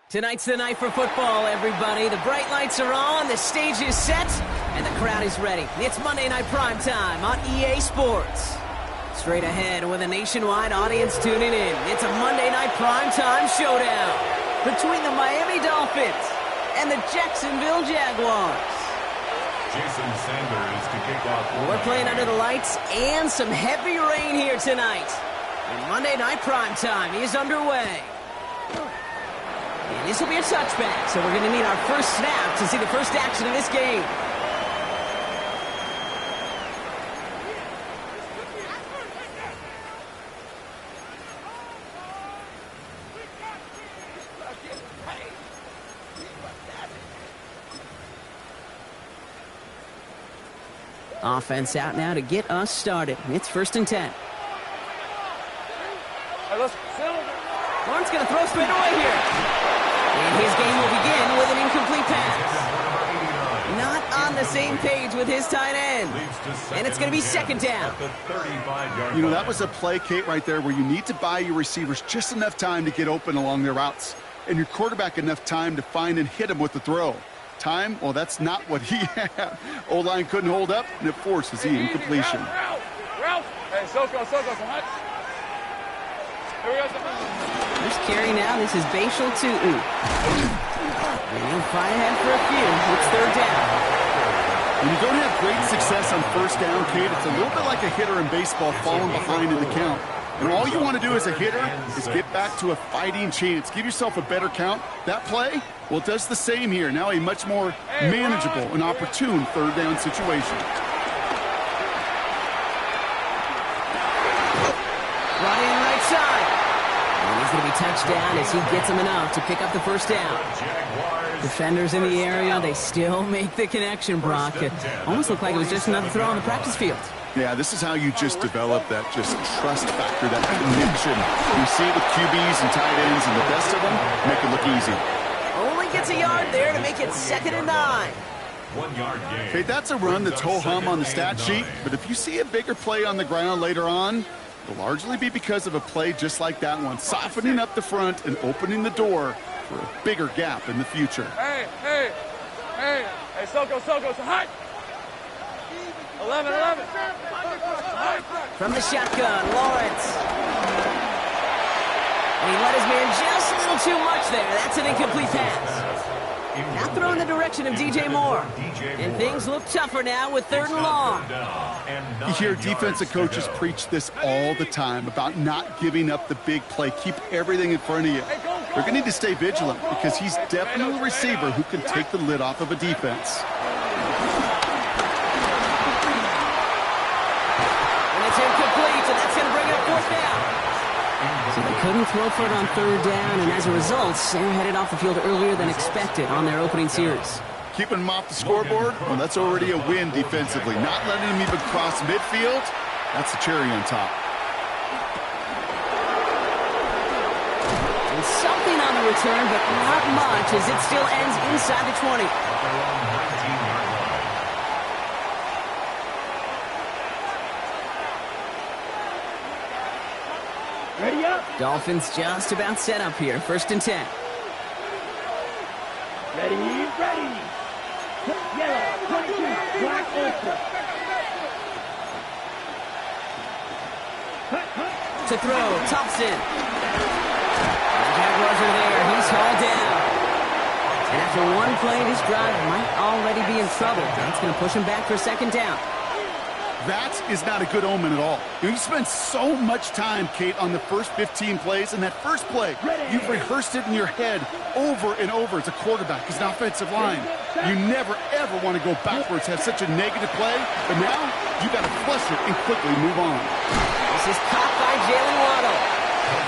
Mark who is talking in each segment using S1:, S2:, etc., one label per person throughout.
S1: Tonight's the night for football, everybody. The bright lights are on, the stage is set, and the crowd is ready. It's Monday Night Primetime on EA Sports. Straight ahead with a nationwide audience tuning in, it's a Monday Night Primetime showdown between the Miami Dolphins and the Jacksonville Jaguars.
S2: Jason Sanders to kick off.
S1: We're playing under the lights and some heavy rain here tonight. And Monday Night Primetime is underway. And this will be a touchback, so we're going to need our first snap to see the first action of this game. Offense out now to get us started. It's 1st and 10. Lawrence going to throw straight away here. And his game will begin with an incomplete pass. Not on the same page with his tight end. And it's going to be 2nd down.
S3: You know, that was a play, Kate, right there where you need to buy your receivers just enough time to get open along their routes. And your quarterback enough time to find and hit him with the throw. Time? Well, that's not what he had. O-line couldn't hold up, and it forces the incompletion.
S4: Hey, Soko, so much. Here we go.
S1: First carry now, this is Bashal Tutu. And he'll fly ahead for a few. It's 3rd down.
S3: When you don't have great success on 1st down, Kate, it's a little bit like a hitter in baseball falling behind in the count. And all you want to do as a hitter is get back to a fighting chance. Give yourself a better count. That play, well, it does the same here. Now a much more manageable and opportune 3rd down situation.
S1: Running right side. And he's going to be touched down as he gets him enough to pick up the 1st down. Defenders in the area, they still make the connection, Brock. It almost looked like it was just another throw on the practice field.
S3: Yeah, this is how you just develop that just trust factor, that connection. You see it with QBs and tight ends, and the best of them make it look easy.
S1: Only gets a yard there to make it 2nd and 9.
S2: 1 yard gain.
S3: Okay, that's a run that's ho-hum on the stat sheet, but if you see a bigger play on the ground later on, it'll largely be because of a play just like that one, softening up the front and opening the door for a bigger gap in the future.
S4: Hey, Soko, so hot. 11.
S1: From the shotgun, Lawrence. And he let his man just a little too much there. That's an incomplete pass. Now throw in the direction of DJ Moore. And things look tougher now with 3rd and long.
S3: You hear defensive coaches preach this all the time about not giving up the big play. Keep everything in front of you. They're going to need to stay vigilant because he's definitely a receiver who can take the lid off of a defense.
S1: Incomplete, and that's going to bring up 4th down. So they couldn't throw for it on 3rd down, and as a result, they're headed off the field earlier than expected on their opening series.
S3: Keeping him off the scoreboard, well, that's already a win defensively. Not letting him even cross midfield, that's the cherry on top.
S1: And something on the return, but not much, as it still ends inside the 20.
S4: Ready up.
S1: Dolphins just about set up here. 1st and 10.
S4: Ready. Yellow, 22, black ultra.
S1: To throw, Thompson. The Jaguars are there. He's hauled down. And after one play, this drive might already be in trouble. That's going to push him back for 2nd down.
S3: That is not a good omen at all. You spend so much time, Kate, on the first 15 plays, and that first play, you've rehearsed it in your head over and over as a quarterback, as an offensive line. You never, ever want to go backwards, have such a negative play, but now you got to flush it and quickly move on.
S1: This is caught by Jalen Waddle.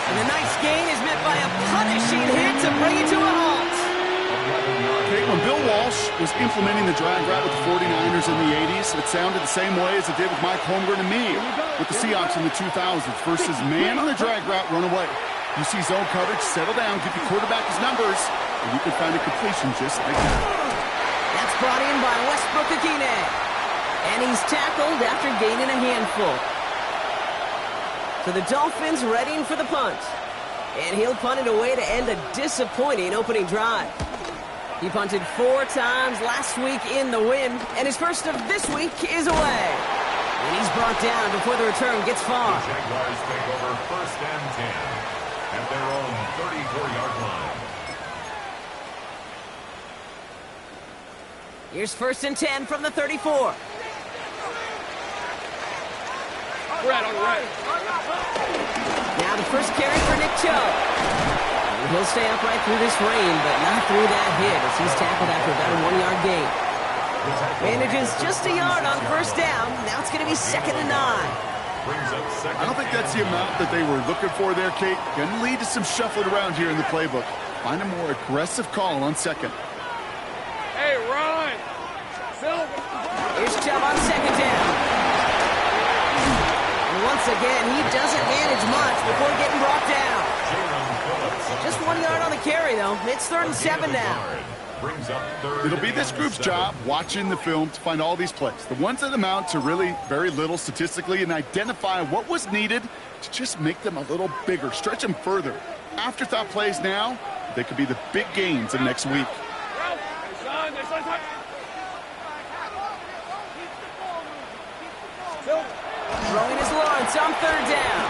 S1: And the nice gain is met by a punishing hit to bring it to a halt.
S3: Okay, when Bill Walsh was implementing the drag route with the 49ers in the 80s, it sounded the same way as it did with Mike Holmgren and me with the Seahawks in the 2000s versus man on the drag route, run away. You see zone coverage, settle down, give your quarterback his numbers, and you can find a completion just like that.
S1: That's brought in by Westbrook Akine. And he's tackled after gaining a handful. So the Dolphins readying for the punt. And he'll punt it away to end a disappointing opening drive. He punted 4 times last week in the win, and his first of this week is away. And he's brought down before the return gets far.
S2: The Jaguars take over 1st and 10 at their own 34-yard line.
S1: Here's 1st and 10 from the 34.
S4: Red on the right.
S1: Now the first carry for Nick Chubb. He'll stay upright through this rain, but not through that hit as he's tackled after about a 1-yard gain. Manages just a yard on 1st down. Now it's going to be 2nd and 9.
S3: I don't think that's the amount that they were looking for there, Kate. Going to lead to some shuffling around here in the playbook. Find a more aggressive call on 2nd.
S4: Hey, run!
S1: Here's Chubb on 2nd down. And once again, he doesn't manage much before getting brought down. Just 1 yard on the carry, though. It's 3rd and 7 now.
S3: It'll be this group's job watching the film to find all these plays, the ones that amount to really very little statistically, and identify what was needed to just make them a little bigger, stretch them further. Afterthought plays now, they could be the big gains in next week.
S1: Throwing his Lawrence on 3rd down.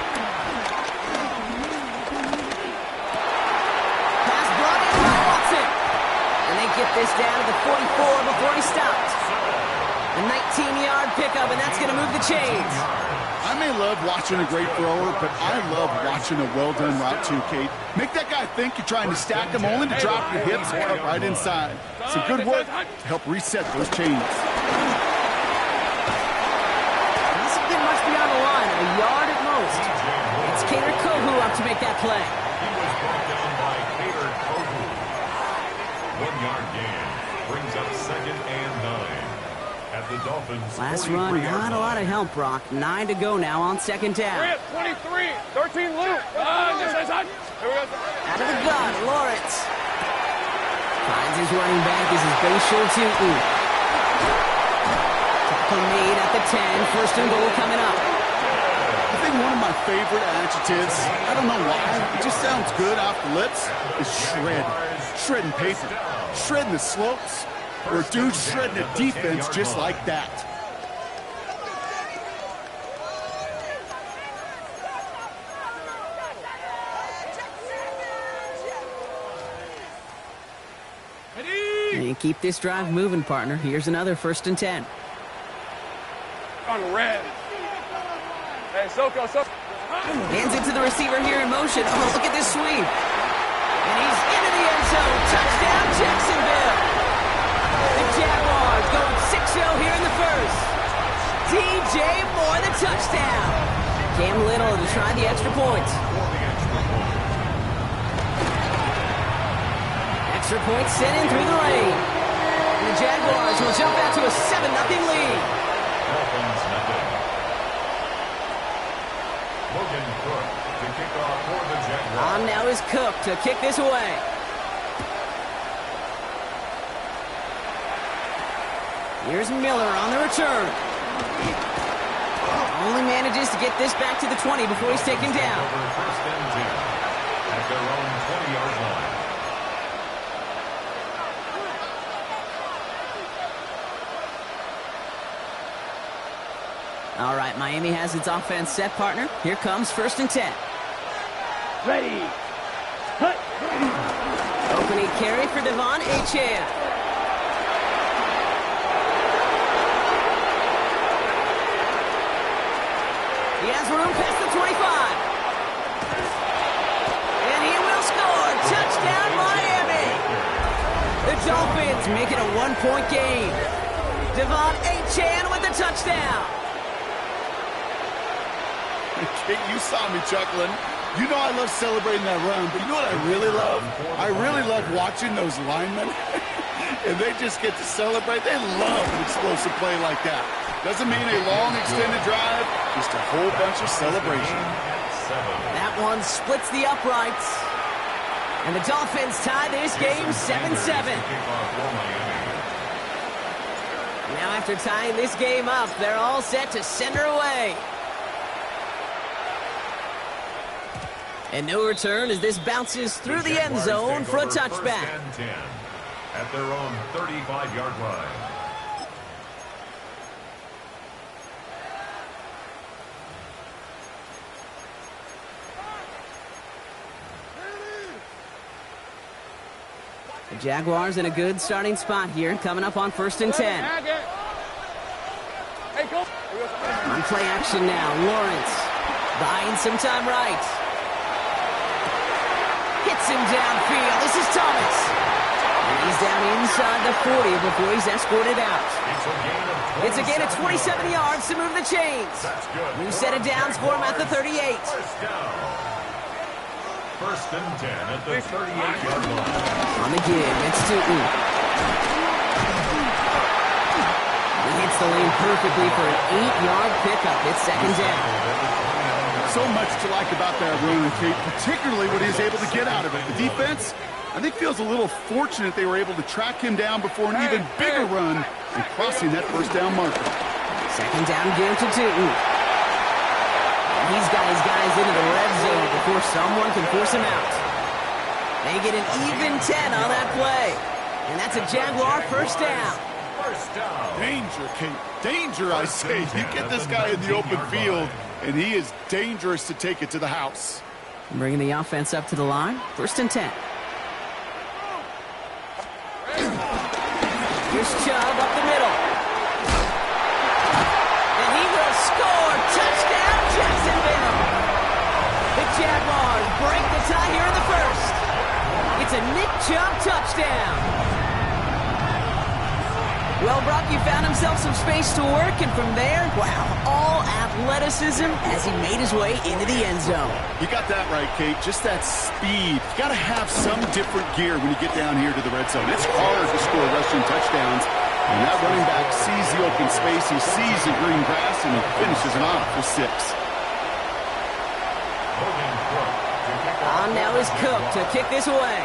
S1: Pass brought in by Watson. And they get this down to the 44 before he stops. A 19-yard pickup, and that's going to move the chains.
S3: I may love watching a great thrower, but I love watching a well-done route too, Kate. Make that guy think you're trying to stack him, only to drop your hips and cut right inside. Some good work to help reset those chains.
S1: A yard at most. It's Cater Kohu up to make that play.
S2: He was brought down by Cater Kohu. 1-yard gain brings up 2nd and 9 at the Dolphins.
S1: Last run, not a lot of help, Brock. 9 to go now on 2nd down.
S4: 23, 13 loop.
S1: Out of the gun, Lawrence. Finds his running back as his base shirt shooting. Tackle made at the 10. 1st and goal coming up.
S3: I think one of my favorite adjectives, I don't know why, it just sounds good off the lips, is shred. Shredding paper. Shredding the slopes. Or a dude shredding a defense just like that.
S1: And keep this drive moving, partner. Here's another 1st and 10.
S4: On red. Hey, Soko.
S1: Hands it to the receiver here in motion. Oh, look at this sweep. And he's into the end zone. Touchdown, Jacksonville. The Jaguars going 6-0 here in the first. DJ Moore, the touchdown. Cam Little to try the extra point. Extra point sent in through the lane. And the Jaguars will jump out to a 7-0 lead. On now is Cook to kick this away. Here's Miller on the return. Only manages to get this back to the 20 before he's taken down.
S2: First and 10 at their own 20-yard line.
S1: All right, Miami has its offense set, partner. Here comes 1st and 10.
S5: Ready. Cut.
S1: Opening carry for Devon Achane. He has room past the 25. And he will score. Touchdown, Miami. The Dolphins make it a 1-point game. Devon Achane with the touchdown.
S3: Kate, you saw me chuckling. You know I love celebrating that run, but you know what I really love? I really love watching those linemen. And they just get to celebrate. They love an explosive play like that. Doesn't mean a long extended drive, just a whole bunch of celebration.
S1: That one splits the uprights. And the Dolphins tie this game 7-7. Now after tying this game up, they're all set to send her away. And no return as this bounces through the end zone for a touchback.
S2: First and 10 at their own 35-yard line.
S1: The Jaguars in a good starting spot here, coming up on 1st and 10. On play action now, Lawrence buying some time right. Hits him downfield. This is Thomas. And he's down inside the 40 before he's escorted out. It's a gain of 27 yards to move the chains. New set of downs for him at the 38.
S2: First and 10 at the 38-yard line.
S1: On the give, it's Tootin. He hits the lane perfectly for an 8-yard pickup. It's second down.
S3: So much to like about that run, Kate, particularly what he's able to get out of it. The defense, I think, feels a little fortunate they were able to track him down before an even bigger run and crossing that first down marker.
S1: Second down give to Tootin. He's got his guys into the red zone before someone can force him out. They get an even 10 on that play. And that's a Jaguar first down.
S3: Danger, Kate. Danger, I say. You get this guy in the open field, and he is dangerous to take it to the house.
S1: Bringing the offense up to the line. 1st and 10. Here's Chubb up the middle. And he will score. Touchdown, Jacksonville. The Jaguars break the tie here in the first. It's a Nick Chubb touchdown. Well, Brock, you found himself some space to work, and from there, wow, all athleticism as he made his way into the end zone.
S3: You got that right, Kate. Just that speed. You got to have some different gear when you get down here to the red zone. It's hard to score rushing touchdowns. And that running back sees the open space, he sees the green grass, and he finishes it off for 6.
S1: On now is Cook to kick this away.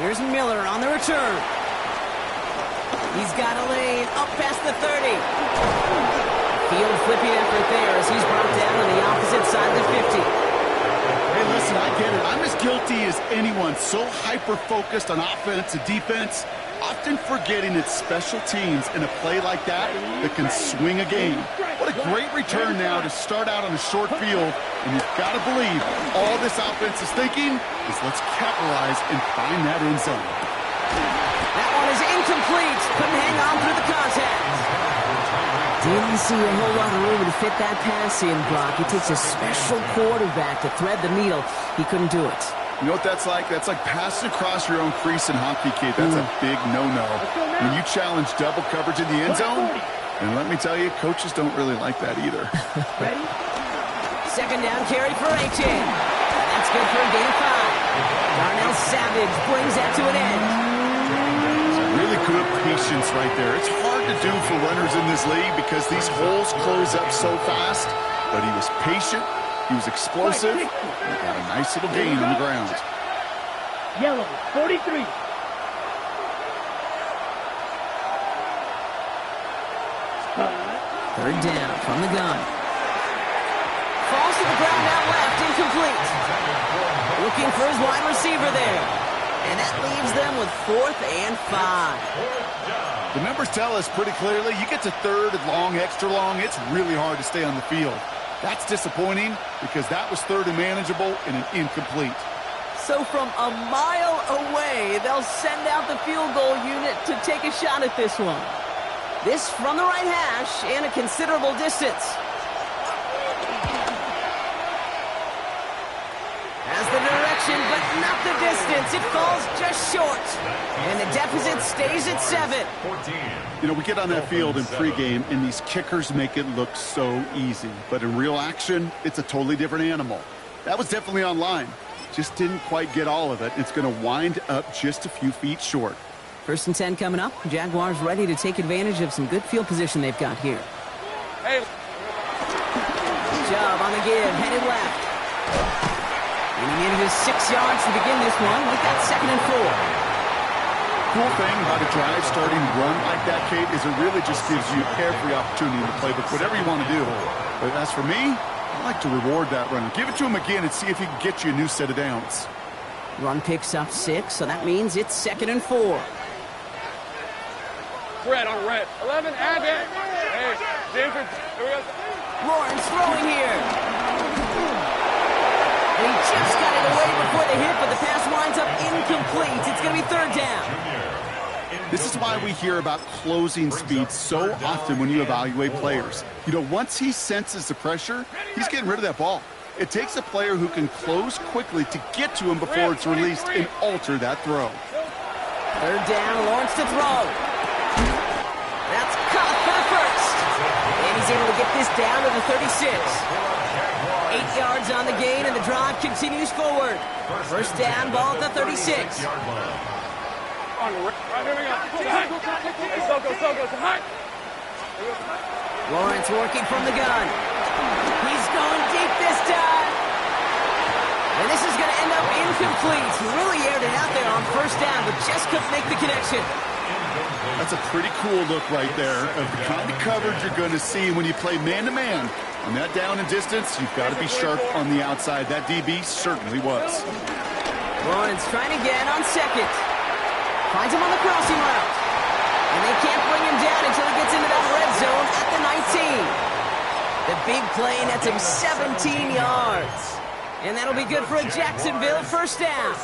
S1: Here's Miller on the return. He's got a lane up past the 30. Field flipping effort there as he's brought down on the opposite side of the 50.
S3: Hey, listen, I get it. I'm as guilty as anyone. So hyper-focused on offense and defense, often forgetting it's special teams in a play like that that can swing a game. What a great return now to start out on a short field, and you've got to believe all this offense is thinking is let's capitalize and find that end zone.
S1: That one is incomplete. Couldn't hang on through the contact. Didn't see a whole lot of room to fit that pass in, Brock. It takes a special quarterback to thread the needle. He couldn't do it.
S3: You know what that's like? That's like passing across your own crease in hockey, Kate. That's a big no-no. When you challenge double coverage in the end zone, and let me tell you, coaches don't really like that either.
S5: Ready?
S1: Second down carry for A-Chain. That's good for a gain of 5. Darnell Savage brings that to an end.
S3: Really good patience right there. It's hard to do for runners in this league because these holes close up so fast. But he was patient, he was explosive, and got a nice little gain on the ground.
S5: Yellow, 43.
S1: Third down from the gun. Falls to the ground out left, incomplete. Looking for his wide receiver there. And that leaves them with 4th and 5.
S3: The numbers tell us pretty clearly, you get to 3rd and long, extra long, it's really hard to stay on the field. That's disappointing because that was 3rd and manageable and an incomplete.
S1: So from a mile away, they'll send out the field goal unit to take a shot at this one. This from the right hash and a considerable distance. Has the direction, but not the distance. It falls just short. And the deficit stays at 7.
S3: You know, we get on that field in pregame, and these kickers make it look so easy. But in real action, it's a totally different animal. That was definitely on line. Just didn't quite get all of it. It's going to wind up just a few feet short.
S1: 1st and 10 coming up. Jaguars ready to take advantage of some good field position they've got here.
S4: Hey.
S1: Chubb on the give, headed left. Getting into his 6 yards to begin this one. We've got 2nd and 4.
S3: cool thing about a drive starting run like that, Kate, is it really just gives you every opportunity in the playbook, whatever you want to do. But as for me, I like to reward that runner. Give it to him again and see if he can get you a new set of downs.
S1: Run picks up 6, so that means it's 2nd and 4.
S4: Red on red. 11, add it. Hey, James, here we go.
S1: Lawrence throwing here. And he just got it away before the hit, but the pass winds up incomplete. It's going to be 3rd down.
S3: This is why we hear about closing speed so often when you evaluate players. You know, once he senses the pressure, he's getting rid of that ball. It takes a player who can close quickly to get to him before it's released and alter that throw.
S1: 3rd down, Lawrence to throw. That's caught for the first. And he's able to get this down to the 36. 8 yards on the gain, and the drive continues forward. 1st down, ball at the 36.
S4: On red. Right, here we go. Hey, Soko, high.
S1: Lawrence working from the gun. He's going deep this time. And this is going to end up incomplete. He really aired it out there on 1st down, but just couldn't make the connection.
S3: That's a pretty cool look right there of the kind of coverage you're going to see when you play man-to-man. On that down and distance, you've got to be sharp on the outside. That DB certainly was.
S1: Lawrence trying to get on 2nd. Finds him on the crossing route. And they can't bring him down until he gets into that red zone at the 19. The big play nets him 17 yards. And that'll be good for a Jacksonville 1st down.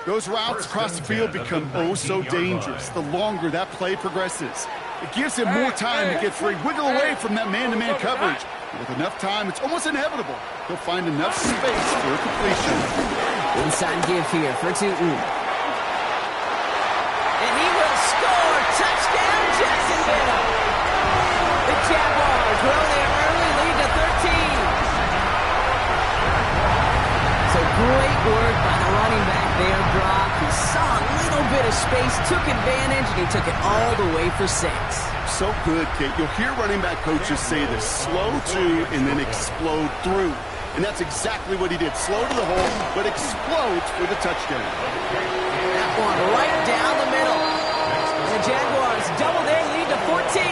S3: Those routes across the field become oh so dangerous the longer that play progresses. It gives him more time to get free, wiggle away from that man-to-man coverage. With enough time, it's almost inevitable. He'll find enough space for a completion.
S1: Inside give here for Tootin. And he will score. Touchdown, Jacksonville. The Jaguars grow their early lead to 13. So great work by the running back there, Brock. He saw a little bit of space, took advantage, and he took it all the way for 6.
S3: So good, Kate. You'll hear running back coaches say this: slow to and then explode through. And that's exactly what he did. Slow to the hole, but explodes for the touchdown.
S1: That one right down the middle. And the Jaguars double their lead to 14.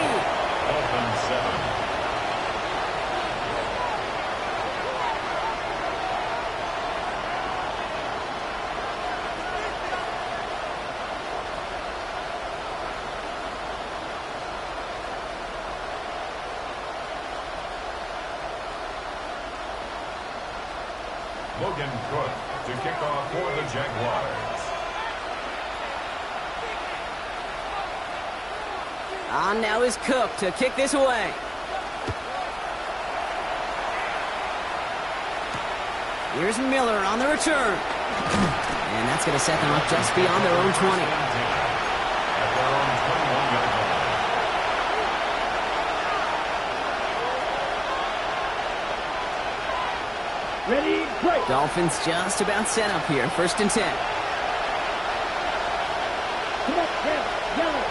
S2: Logan Cook to kick off for the Jaguars.
S1: On now is Cook to kick this away. Here's Miller on the return. And that's going to set them up just beyond their own 20.
S2: At their own 21-yard line.
S5: Ready, play.
S1: Dolphins just about set up here. 1st and 10.
S5: Come up, red, yellow,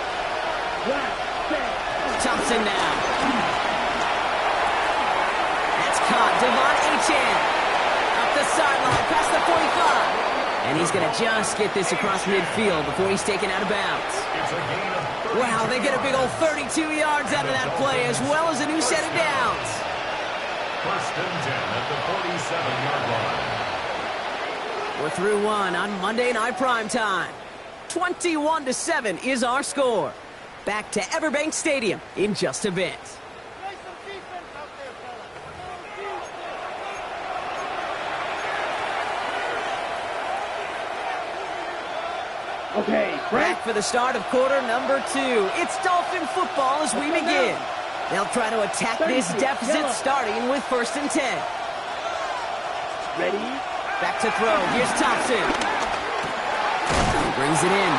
S5: black, red.
S1: Thompson now. That's caught. Devon Achane. Up the sideline, past the 45. And he's going to just get this across midfield before he's taken out of bounds.
S2: It's a gain of 30.
S1: Wow, they get a big old 32 yards out of that play, as well as a new set of downs.
S2: 1st and 10 at the 47-yard line.
S1: We're through one on Monday Night Primetime. 21-7 is our score. Back to Everbank Stadium in just a bit.
S5: Okay,
S1: Back for the start of quarter number 2. It's Dolphin football as we begin. They'll try to attack this deficit starting with 1st and 10.
S5: ready,
S1: Back to throw. Here's Thompson. He brings it in.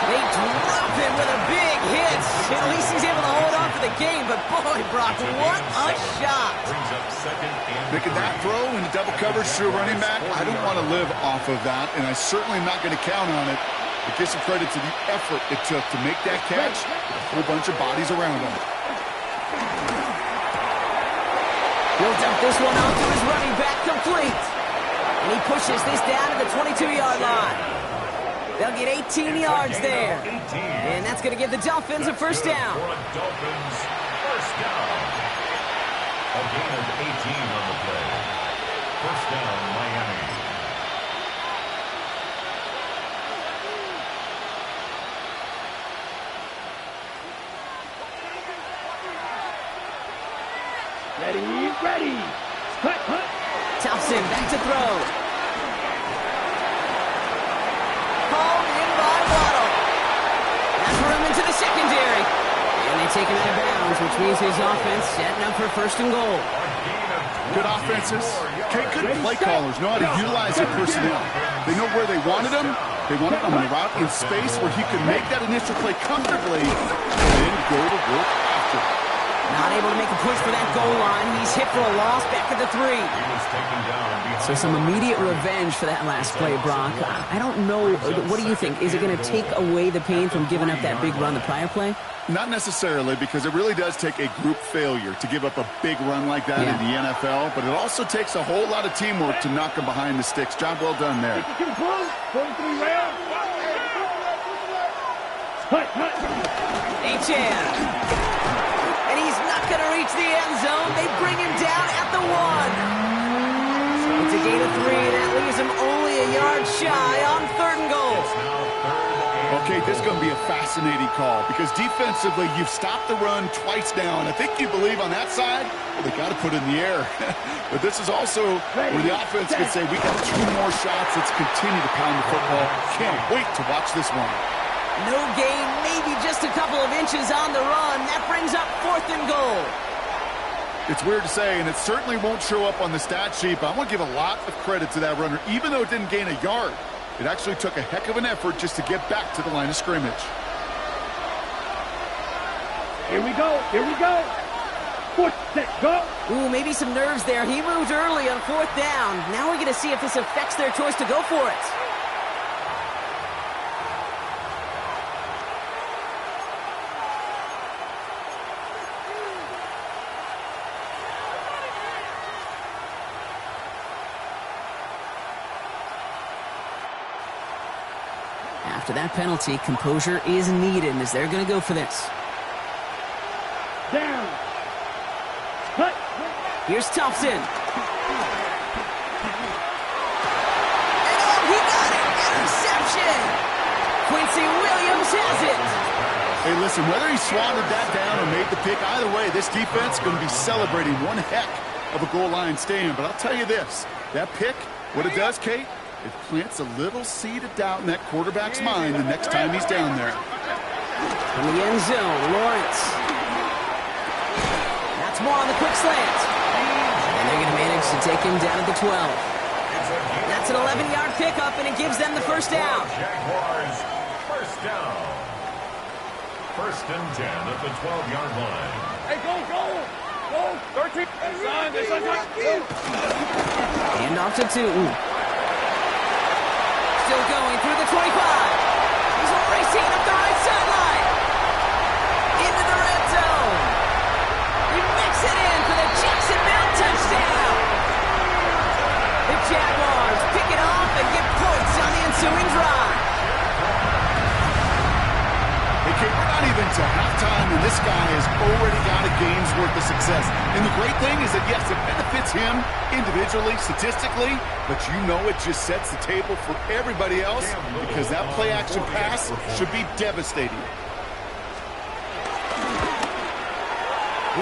S1: They drop him with a big hit. At least he's able to hold on for the game. But boy, Brock, what a shot.
S2: Brings up 2nd and
S3: Making that throw into double coverage to a running back, I don't want to live off of that, and I certainly am not going to count on it. But give some credit to the effort it took to make that catch with a whole bunch of bodies around him.
S1: He'll dump this one off to his running back complete. And he pushes this down to the 22-yard line. They'll get 18 yards there.
S2: 18.
S1: And that's going to give the Dolphins a first down.
S2: For a Dolphins first down. A gain of 18 on the play. First down, Miami.
S5: Ready. Cut.
S1: Thompson back to throw. Hauled in by Waddle. That's room into the secondary. And they take him out of bounds, which means his offense setting up for first and goal.
S3: Good offenses. Good play callers know how to utilize their personnel. They know where they wanted him. They wanted him on the route in space where he could make that initial play comfortably and then go to work after.
S1: Not able to make a push for that goal line. He's hit for a loss back at the 3. So some immediate revenge for that last play, Brock. I don't know. What do you think? Is it going to take away the pain from giving up that big run the prior play?
S3: Not necessarily, because it really does take a group failure to give up a big run like that in the NFL, but it also takes a whole lot of teamwork to knock him behind the sticks. Job well done there.
S1: H.A. And he's not going to reach the end zone. They bring him down at the 1. It's a gain of 3. That leaves him only a yard shy on 3rd and goal.
S3: Okay, this is going to be a fascinating call because defensively, you've stopped the run twice now, and I think you believe on that side, well, they got to put it in the air. But this is also where the offense could say, we got 2 more shots. Let's continue to pound the football. Can't wait to watch this one.
S1: No gain, maybe just a couple of inches on the run. That brings up 4th and goal.
S3: It's weird to say, and it certainly won't show up on the stat sheet, but I want to give a lot of credit to that runner. Even though it didn't gain a yard, it actually took a heck of an effort just to get back to the line of scrimmage.
S5: Here we go. 4th, set, go.
S1: Ooh, maybe some nerves there. He moved early on 4th down. Now we're going to see if this affects their choice to go for it. After that penalty, composure is needed as they're going to go for this.
S5: Down. Cut.
S1: Here's Thompson. And he got it! Interception! Quincy Williams has it!
S3: Hey, listen, whether he swatted that down or made the pick, either way, this defense is going to be celebrating one heck of a goal line stand. But I'll tell you this, that pick, what it does, Kate, it plants a little seed of doubt in that quarterback's mind the next time he's down there.
S1: In the end zone, Lawrence. That's more on the quick slant. And they're going to manage to take him down at the 12. That's an 11-yard pickup, and it gives them the first down.
S2: Jaguars, first down. 1st and 10 at the 12-yard line.
S4: Hey, go. 13.
S1: And off to 2. Still going through the 25. He's racing up the right sideline. Into the red zone. He makes it in for the Jacksonville touchdown. The Jaguars pick it off and get points on the ensuing drive.
S3: Hey, Kate, we're not even to halftime, and this guy has already got a game's worth of success. And the great thing is that, yes, it benefits him individually, statistically, but you know it just sets the table for everybody else because that play-action pass should be devastating.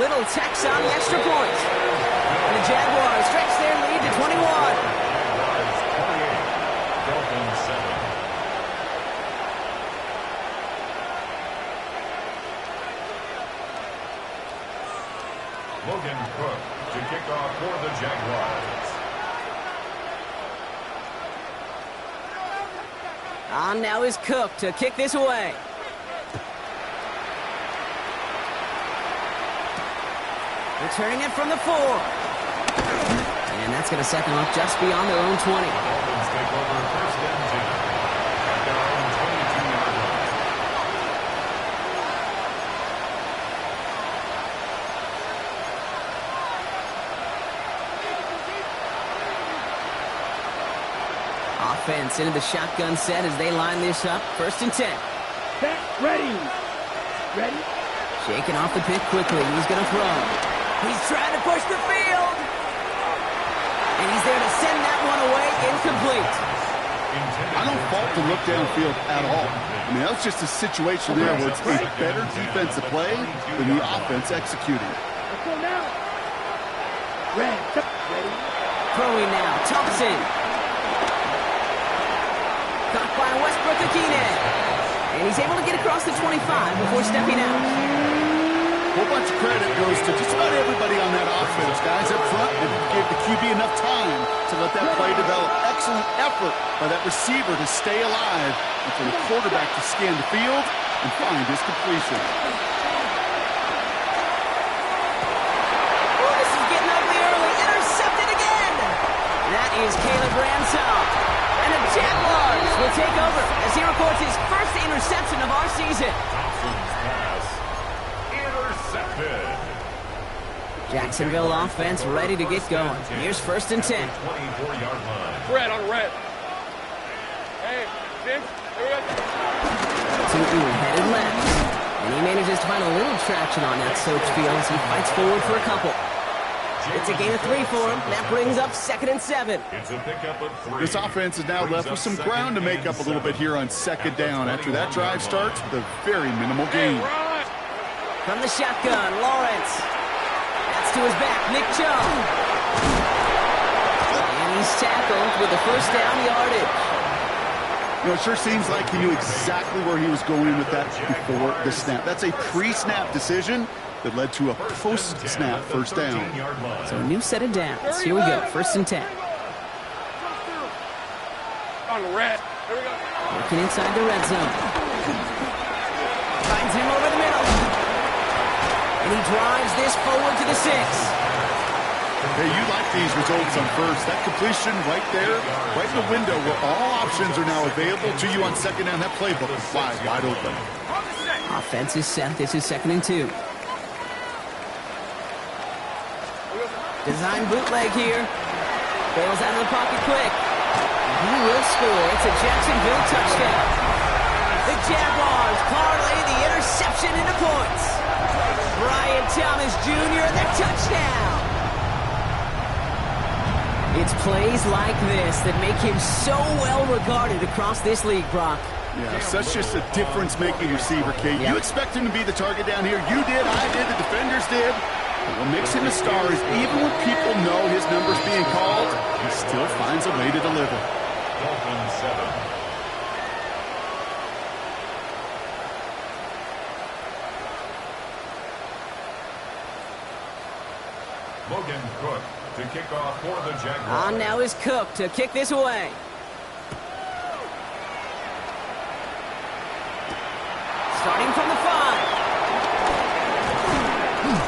S1: Little Tex on the extra point. And the Jaguars stretch their lead to 21.
S2: Jaguars 28, Dolphins 7. Logan Cook to kick off for the Jaguars.
S1: On now is Cook to kick this away. Returning it from the 4. And that's going to set them up just beyond their own 20.
S2: Dolphins take over 1st and 10 at their own 22-yard line.
S1: offense into the shotgun set as they line this up. 1st and 10.
S5: Set, ready. Ready.
S1: Shaking off the pick quickly. He's going to throw. He's trying to push the field. And he's there to send that one away. Incomplete.
S3: I don't fault the look downfield at all. I mean, that's just a situation there where it's a better defensive play than the offense executing.
S5: Let's go now. Ready.
S1: Throwing now. Thompson. Caught by Westbrook-Akine. And he's able to get across the 25 before stepping out.
S3: A whole bunch of credit goes to just about everybody on that offense. Guys up front, they gave the QB enough time to let that play develop. Excellent effort by that receiver to stay alive and for the quarterback to scan the field and find his completion.
S1: Oh, this is getting ugly early. Intercepted again. That is Caleb Ransom. And the Jaguars will take over as he records his first interception of our season.
S2: Thompson's pass intercepted.
S1: Jacksonville offense ready to get going. Here's 1st and 10.
S2: 24-yard line.
S4: Red on red. Hey, James, here we go.
S1: Tootin headed left. And he manages to find a little traction on that soaked field as he fights forward for a couple. It's a gain of 3 for him. That brings up 2nd and 7.
S2: It's a pickup of 3.
S3: This offense is now left with some ground to make up a little bit here on 2nd down. After that drive starts with a very minimal gain.
S1: From the shotgun, Lawrence. That's to his back, Nick Chubb. And he's tackled with the 1st down yardage.
S3: You know, it sure seems like he knew exactly where he was going with that before the snap. That's a pre-snap decision that led to a post-snap 1st down.
S1: So a new set of downs. Here we go, 1st and 10.
S4: On red. Here we go.
S1: Working inside the red zone. Finds him over the middle. And he drives this forward to the 6.
S3: Hey, you like these results on 1st. That completion right there, right in the window where all options are now available to you on 2nd down. That playbook is wide open.
S1: Offense is set. This is 2nd and 2. Design bootleg here. Bails out of the pocket quick. And he will score. It's a Jacksonville touchdown. The Jaguars parlay the interception into points. Brian Thomas Jr., the touchdown. It's plays like this that make him so well regarded across this league, Brock.
S3: Yeah, such just a difference-making receiver, Kate. You expect him to be the target down here. You did, I did, the defenders did. But what makes him a star is even when people know his number's being called, he still finds a way to deliver.
S2: Dolphins 7. Logan Cook to kick off for the Jaguars.
S1: On now is Cook to kick this away. Starting from the 5.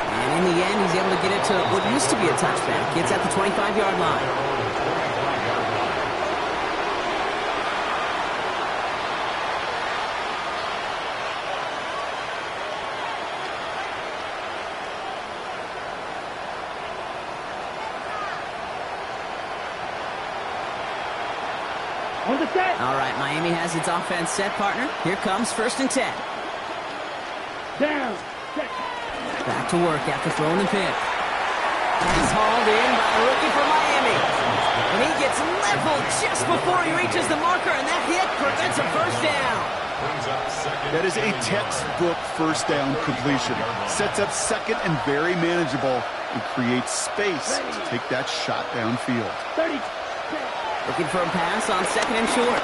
S1: And in the end, he's able to get it to what used to be a touchback. It's at the 25-yard line.
S5: On the set.
S1: All right, Miami has its offense set, partner. Here comes 1st and 10.
S5: Down. Set.
S1: Back to work after throwing the pick. Pass hauled in by a rookie from Miami. And he gets leveled just before he reaches the marker, and that hit prevents a 1st down.
S3: That is a textbook 1st down completion. Sets up 2nd and very manageable and creates space to take that shot downfield.
S5: 30.
S1: Looking for a pass on 2nd and short.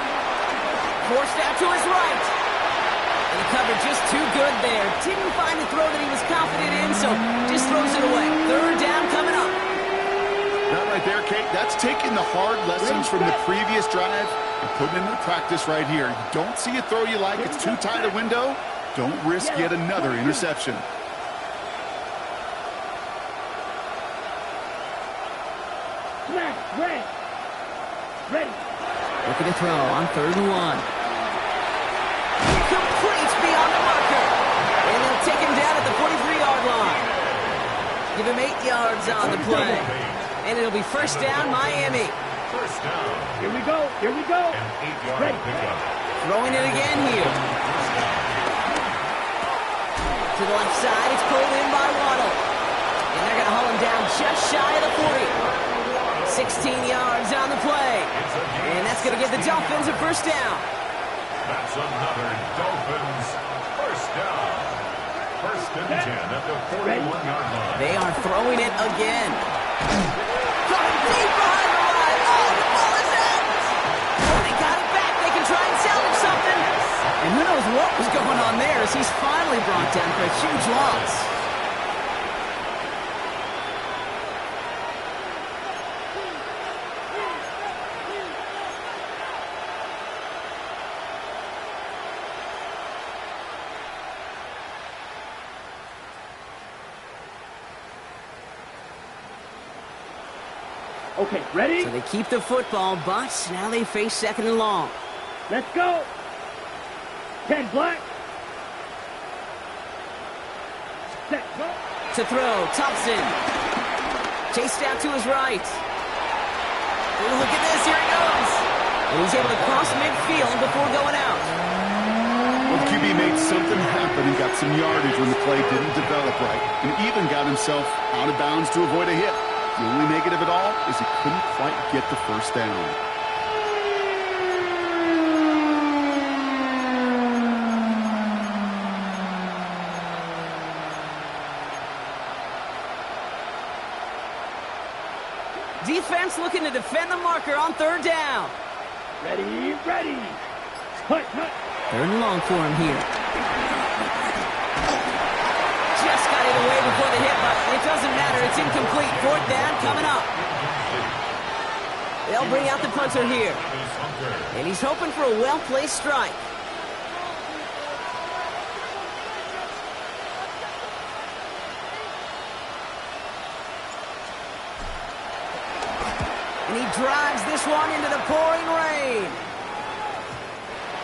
S1: Forced out to his right. And the cover just too good there. Didn't find the throw that he was confident in, so just throws it away. 3rd down coming up.
S3: That right there, Kate, that's taking the hard lessons from the previous drive and putting them into practice right here. You don't see a throw you like, it's too tight a window. Don't risk yet another interception.
S5: Smash. Red. Ready.
S1: Looking to throw on 3rd and 1. Complete beyond the marker. And they'll take him down at the 43-yard line. Give him 8 yards on the play. And it'll be 1st down, Miami.
S2: 1st down.
S5: Here we go. Here we go.
S2: An 8-yard pickup.
S1: Throwing it again here. To the left side, it's pulled in by Waddle. And they're going to haul him down just shy of the 40. 16 yards on the play. And that's going to give the Dolphins a first down.
S2: That's another Dolphins first down. First and 10 at the 41-yard line.
S1: They are throwing it again. Throwing deep behind the line. Oh, the ball is out. Oh, they got it back. They can try and salvage something. And who knows what was going on there as he's finally brought down for a huge loss.
S5: Okay, ready?
S1: So they keep the football, but now they face second and long.
S5: Let's go. 10 black. Set, go.
S1: To throw, Thompson. Chased out to his right. Oh, look at this, here he goes. And he's able to cross midfield before going out.
S3: Well, the QB made something happen and got some yardage when the play didn't develop right, and even got himself out of bounds to avoid a hit. The only negative at all is he couldn't quite get the first down.
S1: Defense looking to defend the marker on third down.
S5: Ready, ready. Hut, hut.
S1: Third and long for him here. Just got it away before the hit, but it doesn't matter. It's incomplete. Fourth down coming up. They'll bring out the punter here. And he's hoping for a well-placed strike. And he drives this one into the pouring rain.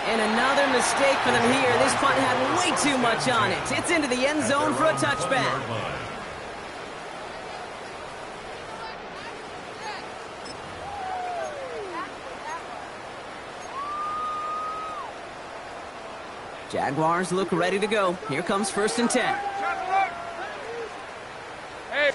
S1: And another mistake for them here. This punt had way too much on it. It's into the end zone for a touchback. Jaguars look ready to go. Here comes first and 10.
S4: Hey.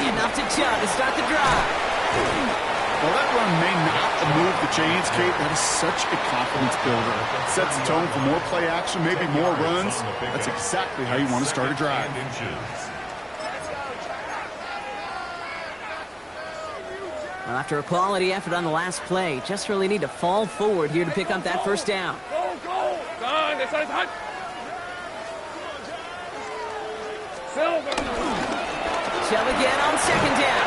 S1: Enough to Chubb to start the drive.
S3: Well, that run may not move the chains, Kate. That is such a confidence builder. It sets the tone for more play action, maybe more runs. That's exactly how you want to start a drive.
S1: Well, after a quality effort on the last play, just really need to fall forward here to pick up that first down.
S4: Go, go. Done. This side's hot. Silver.
S1: Chubb again on second down.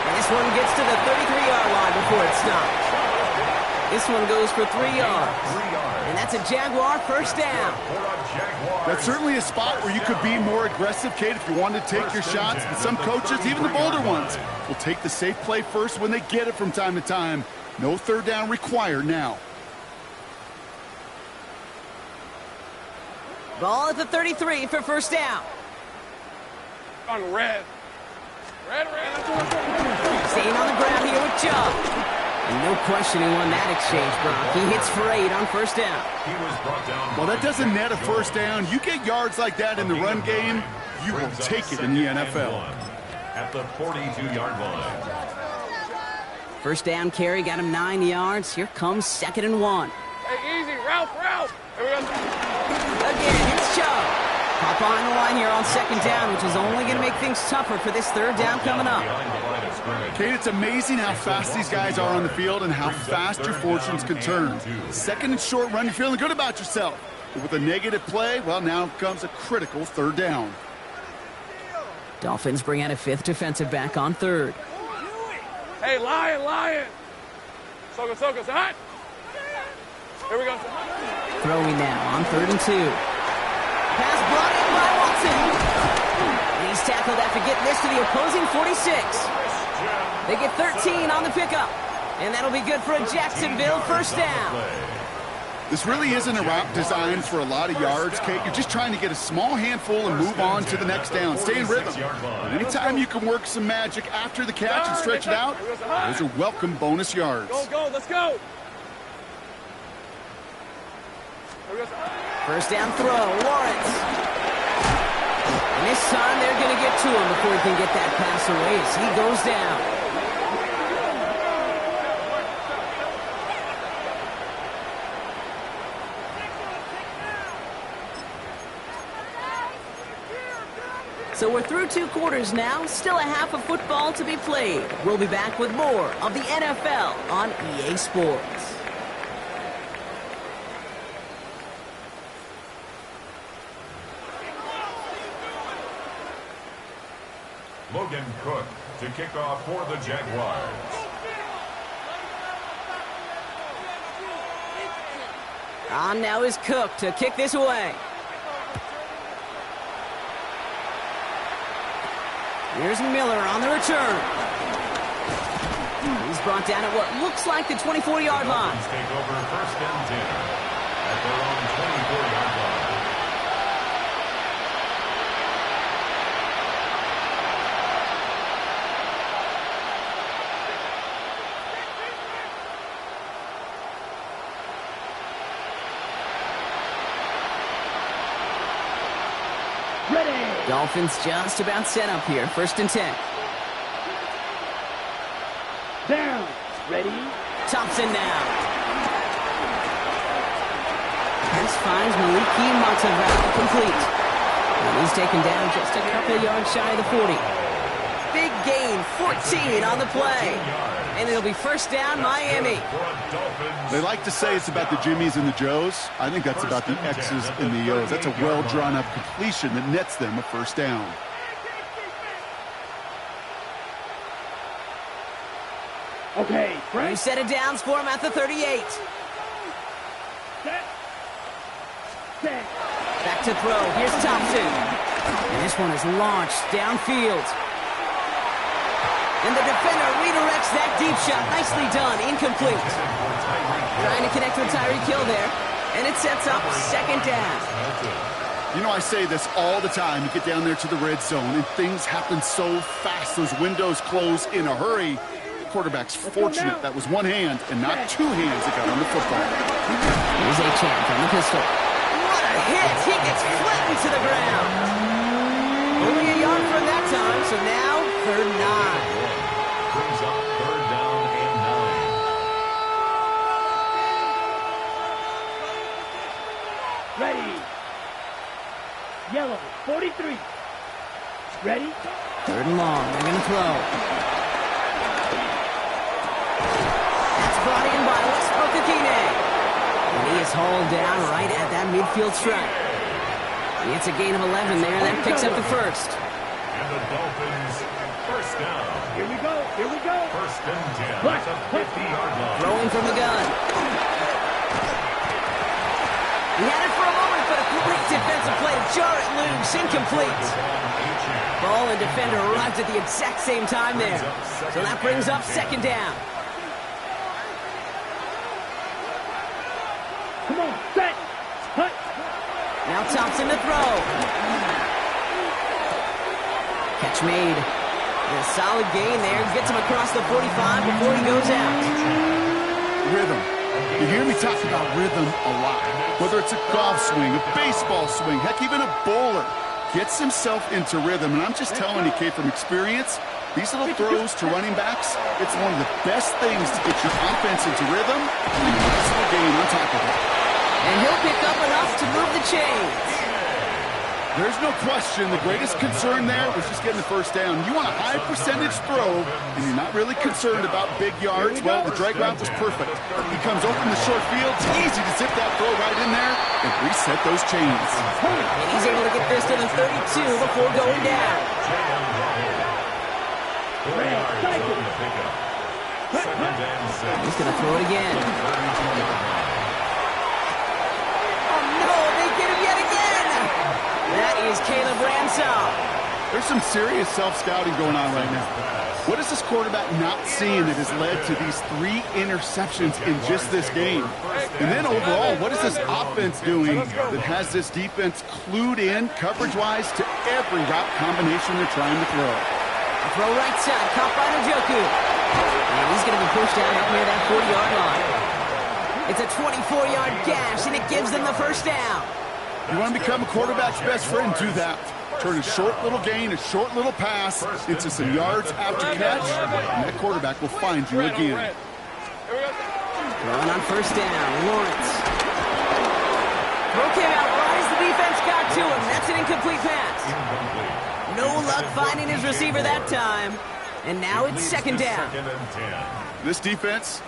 S1: And this one gets to the 33-yard line before it stops. This one goes for 3 yards. And that's a Jaguar first down.
S3: That's certainly a spot where you could be more aggressive, Kate, if you wanted to take your shots. And some coaches, even the bolder ones, will take the safe play first when they get it from time to time. No third down required now.
S1: Ball at the 33 for first down.
S4: On red. Red.
S1: Staying on the ground here with Chubb. And no question he won that exchange, Brock. He hits for 8 on first down.
S3: Well, that doesn't net a first down. You get yards like that in the run game, you will take it in the NFL.
S2: At the 42-yard line.
S1: First down carry got him 9 yards. Here comes second and 1.
S4: Hey, easy. Ralph. Here we go.
S1: Again, it's Chubb. Hop behind the line here on second down, which is only going to make things tougher for this third down coming up.
S3: Kate, it's amazing how fast these guys are on the field and how fast your fortunes can turn. Second and short run, you're feeling good about yourself. But with a negative play, well, now comes a critical third down.
S1: Dolphins bring out a 5th defensive back on third.
S4: Hey, Lion. So go. Hot. Here we go.
S1: Throwing now on 3rd and 2. Pass brought in by Watson. And he's tackled after getting this to the opposing 46. They get 13 on the pickup. And that'll be good for a Jacksonville first down.
S3: This really isn't a route designed for a lot of yards, Kate. You're just trying to get a small handful and move on to the next down. Stay in rhythm. And anytime you can work some magic after the catch and stretch it out, those are welcome bonus yards.
S4: Go, let's go.
S1: First down throw, Lawrence. And this time they're going to get to him before he can get that pass away as he goes down. So we're through 2 quarters now, still a half of football to be played. We'll be back with more of the NFL on EA Sports.
S2: Logan Cook to kick off for the Jaguars.
S1: On now is Cook to kick this away. Here's Miller on the return. He's brought down at what looks like the 24-yard line.
S2: Take over first and 10 at their own 24-yard line.
S1: Dolphins just about set up here. First and 10.
S5: Down. Ready.
S1: Thompson now. Pass finds Maliki Monteval complete. And he's taken down just a couple of yards shy of the 40. Big gain, 14 on the play. And it'll be first down, Miami.
S3: They like to say it's about the Jimmies and the Joes. I think that's about the X's and the O's. That's a well-drawn-up completion that nets them a first down.
S5: Okay,
S1: You
S5: Frank.
S1: set it down for him at the 38.
S5: Set. Set.
S1: Back to throw. Here's Thompson. And this one is launched downfield. And the defender redirects that deep shot. Nicely done. Incomplete. Trying to connect with Tyreek Hill there. And it sets up second down.
S3: You know, I say this all the time. You get down there to the red zone, and things happen so fast. Those windows close in a hurry. The quarterback's fortunate that was one hand and not 2 hands that got on the football.
S1: Here's a chance on the pistol. What a hit! He gets flattened to the ground. Only a yard from that time, so now third and 9.
S2: Brings up third down and 9.
S5: Ready. Yellow. 43. Ready.
S1: Third and long. They're going to throw. That's brought in by Westbrook Akine. And he is hauled down right at that midfield stripe. It's a gain of 11 there. That picks up the first.
S2: And the Dolphins first down.
S5: Here we go. Here we go.
S2: First and 10 at the 50-yard line.
S1: Throwing from the gun. He had it for a moment, but a great defensive play to jar it loose. Incomplete. Ball and defender arrived at the exact same time there. So that brings up second down.
S5: Come on. Set. Hut.
S1: Now Thompson to throw. Catch made. And a solid gain there. Gets him across the 45 before he goes out.
S3: Rhythm. You hear me talk about rhythm a lot. Whether it's a golf swing, a baseball swing, heck, even a bowler gets himself into rhythm. And I'm just telling you, Kate, from experience, these little throws to running backs, it's one of the best things to get your offense into rhythm and a nice little gain on top of it.
S1: And he'll pick up enough to move the chains.
S3: There's no question the greatest concern there was just getting the first down. You want a high percentage throw, and you're not really concerned about big yards. Well, the drag route was perfect. He comes open the short field. It's easy to zip that throw right in there and reset those chains.
S1: And he's able to get this to the 32 before going down. He's going to throw it again. Oh, no, they get him yet again. That is Caleb Ransall.
S3: There's some serious self-scouting going on right now. What is this quarterback not seeing that has led to these 3 interceptions in just this game? And then overall, what is this offense doing that has this defense clued in coverage-wise to every route combination they're trying to throw?
S1: A throw right side, caught by Njoku. And he's going to be pushed down up near that 40-yard line. It's a 24-yard gash, and it gives them the first down.
S3: You want to become a quarterback's best friend, do that. Turn a short little gain, a short little pass into some yards after catch, and that quarterback will find you again.
S1: Throwing on first down, Lawrence. Throw came out right as the defense got to him. That's an incomplete pass. No luck finding his receiver that time. And now it's second down.
S3: This defense,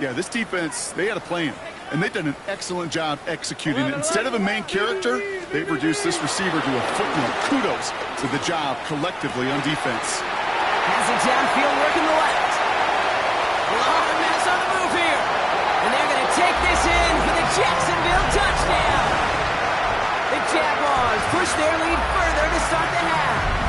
S3: they had a plan. And they've done an excellent job executing it. Instead of a main character, they've reduced this receiver to a footnote. Kudos to the job collectively on defense.
S1: Has it downfield, working the left. A lot of mess on the move here. And they're going to take this in for the Jacksonville touchdown. The Jaguars push their lead further to start the half.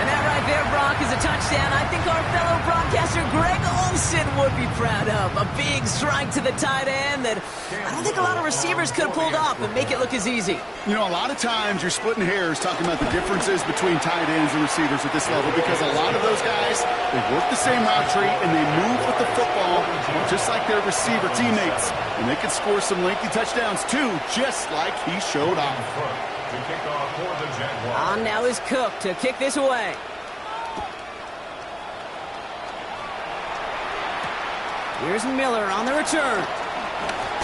S1: And that right there, Brock, is a touchdown I think our fellow broadcaster Greg Olsen would be proud of. A big strike to the tight end that I don't think a lot of receivers could have pulled off and make it look as easy.
S3: You know, a lot of times you're splitting hairs talking about the differences between tight ends and receivers at this level because a lot of those guys, they work the same route tree and they move with the football just like their receiver teammates. And they can score some lengthy touchdowns too, just like he showed off.
S1: On now is Cook to kick this away. Here's Miller on the return.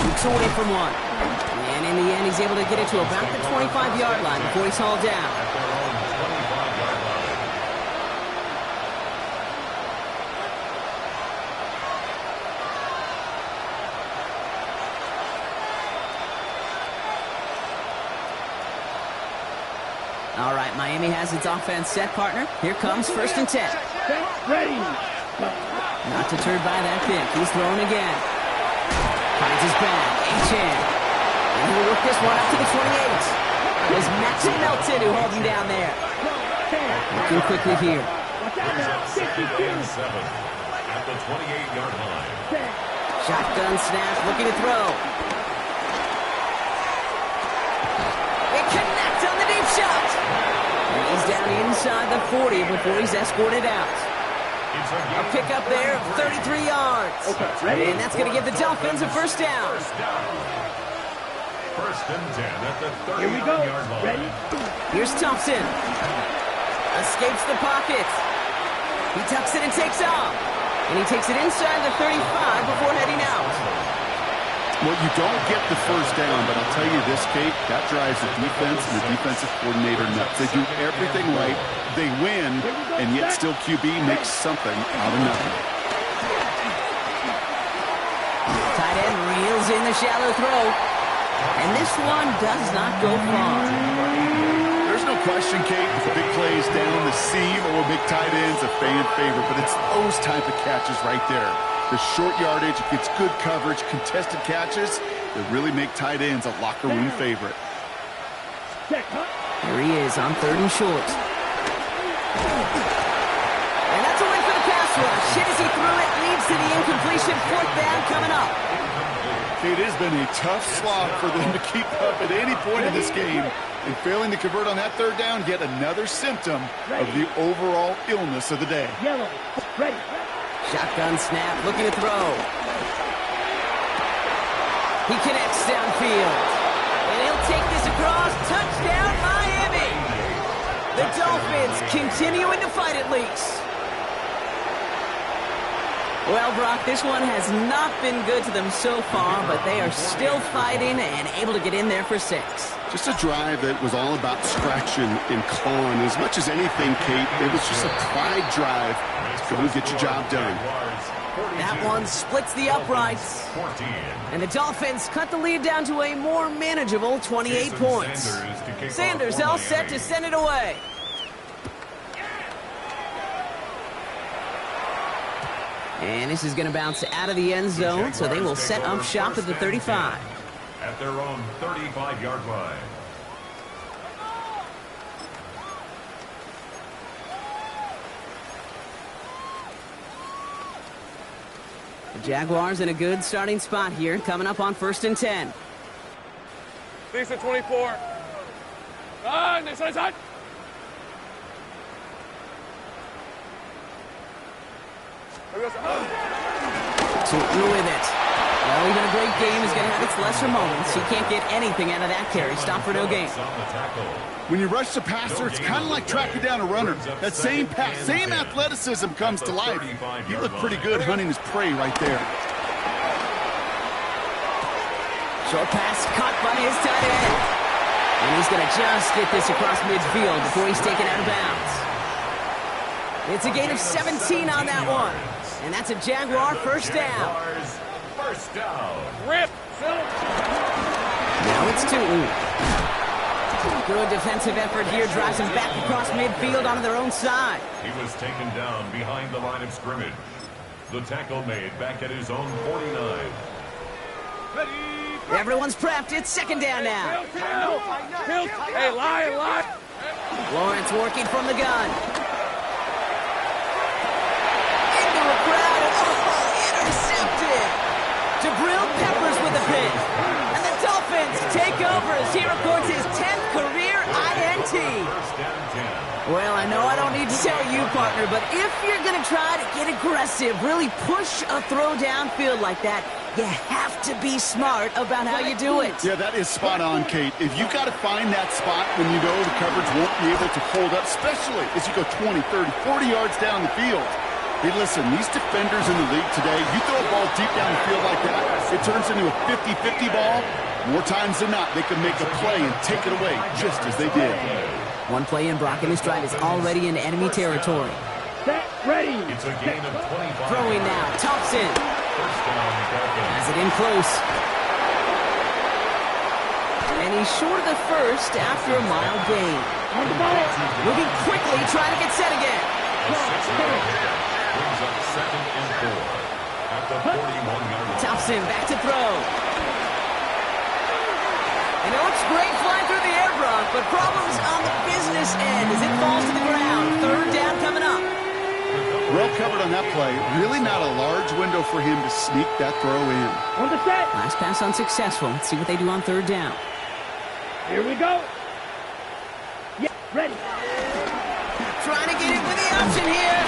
S1: Looks away from one. And in the end, he's able to get it to about the 25-yard line before he's hauled down. All right, Miami has its offense set, partner. Here comes 1st and 10.
S5: Ready.
S1: Not deterred by that pick. He's throwing again. Finds his back. H-in. And he'll work this one up to the 28. There's Max Melton who holds him down there. Looking quickly here.
S2: At the 28-yard line.
S1: Shotgun snap, looking to throw. It connects on the deep shot. And he's down inside the 40 before he's escorted out. A pickup there of 33 yards. And that's going to give the Dolphins a first down.
S2: First and 10 at the 30-yard line.
S5: Ready?
S1: Here's Thompson. Escapes the pocket. He tucks it and takes off. And he takes it inside the 35 before heading out.
S3: Well, you don't get the first down, but I'll tell you this, Kate, that drives the defense and the defensive coordinator nuts. They do everything right. They win, and yet still QB makes something out of nothing.
S1: Tight end reels in the shallow throw. And this one does not go far.
S3: There's no question, Kate, with the big plays down the seam or big tight ends, a fan favorite, but it's those type of catches right there. The short yardage, it gets good coverage, contested catches that really make tight ends a locker room favorite.
S1: Here he is on 3rd and short. And that's a win for the pass rush. Hit as he threw it, leads to the incompletion. 4th down coming up.
S3: It has been a tough slog for them to keep up at any point in this game. And failing to convert on that 3rd down, yet another symptom of the overall illness of the day.
S5: Yellow. Ready.
S1: Shotgun snap, looking to throw. He connects downfield. And he'll take this across. Touchdown, Miami! The Dolphins continuing to fight at least. Well, Brock, this one has not been good to them so far, but they are still fighting and able to get in there for 6.
S3: Just a drive that was all about scratching and clawing. As much as anything, Kate, it was just a pride drive to go and get your job done.
S1: That one splits the uprights. And the Dolphins cut the lead down to a more manageable 28 points. Sanders all set to send it away. And this is going to bounce out of the end zone, so they will set up shop at the 35.
S2: At their own 35-yard line.
S1: The Jaguars in a good starting spot here, coming up on 1st and 10.
S4: Decent 24. Next side.
S1: Tootin with it. Well, even a great game is going to have its lesser moments. He can't get anything out of that carry. Stop for no gain.
S3: When you rush the passer, it's kind of like tracking down a runner. That same pass, same athleticism comes to life. He looked pretty good hunting his prey right there.
S1: Short pass caught by his tight end. And he's going to just get this across midfield before he's taken out of bounds. It's a gain of 17 on that one. And that's a Jaguar first down.
S2: First down.
S4: Rip.
S1: Now it's Tootin. Good defensive effort here. Drives him back across midfield onto their own side.
S2: He was taken down behind the line of scrimmage. The tackle made back at his own 49.
S1: Everyone's prepped. It's second down now.
S4: Hey, lie.
S1: Lawrence working from the gun. Into a crowd. Oh, intercepted. Jabril Peppers with the pick. And the Dolphins take over as he records his 10th career INT.
S2: First down 10.
S1: Well, I know I don't need to tell you, partner, but if you're going to try to get aggressive, really push a throw downfield like that, you have to be smart about how you do it.
S3: Yeah, that is spot on, Kate. If you got to find that spot when you know the coverage won't be able to hold up, especially as you go 20, 30, 40 yards down the field. Hey, listen, these defenders in the league today, you throw a ball deep down the field like that, it turns into a 50-50 ball. More times than not, they can make a play and take it away just as they did.
S1: One play in, Brock and his drive is already in enemy territory.
S5: Set, ready.
S2: It's a gain of 25.
S1: Throwing now, Thompson.
S2: First down, Dolphins.
S1: Has it in close. And he's short of the first after a mile gain.
S5: On the ball.
S1: Moving quickly, trying to get set again.
S2: A 6-yard hit brings up 2nd and 4 at the 41-yard line.
S1: Thompson back to throw. And it looks great flying through the air, Brock, but problems on the business end as it falls to the ground. Third down coming up.
S3: Well covered on that play. Really not a large window for him to sneak that throw in.
S5: On the set.
S1: Last pass unsuccessful. Let's see what they do on third down.
S5: Here we go. Yeah, ready.
S1: Trying to get it with the option here.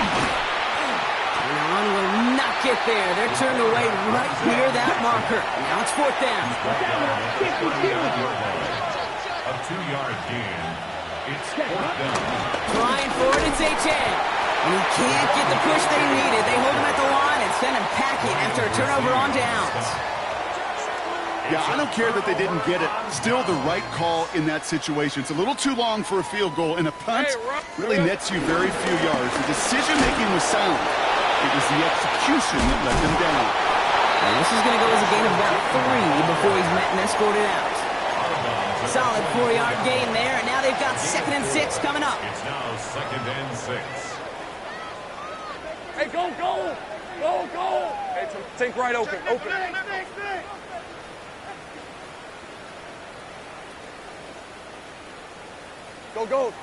S1: And the run will not get there. They're turned away right near that marker. Now it's fourth down.
S2: A 2-yard gain. It's 4th down.
S1: Trying for it, it's H.A. And he can't get the push they needed. They hold him at the line and send him packing after a turnover on downs.
S3: Yeah, I don't care that they didn't get it. Still the right call in that situation. It's a little too long for a field goal, and a punt really nets you very few yards. The decision-making was sound. It was the execution that let them down.
S1: And this is going to go as a gain of about 3 before he's met and escorted out. Solid 4-yard gain there, and now they've got 2nd and 6 coming up.
S2: It's now 2nd and 6.
S4: Hey, go. Hey, think right open. Go.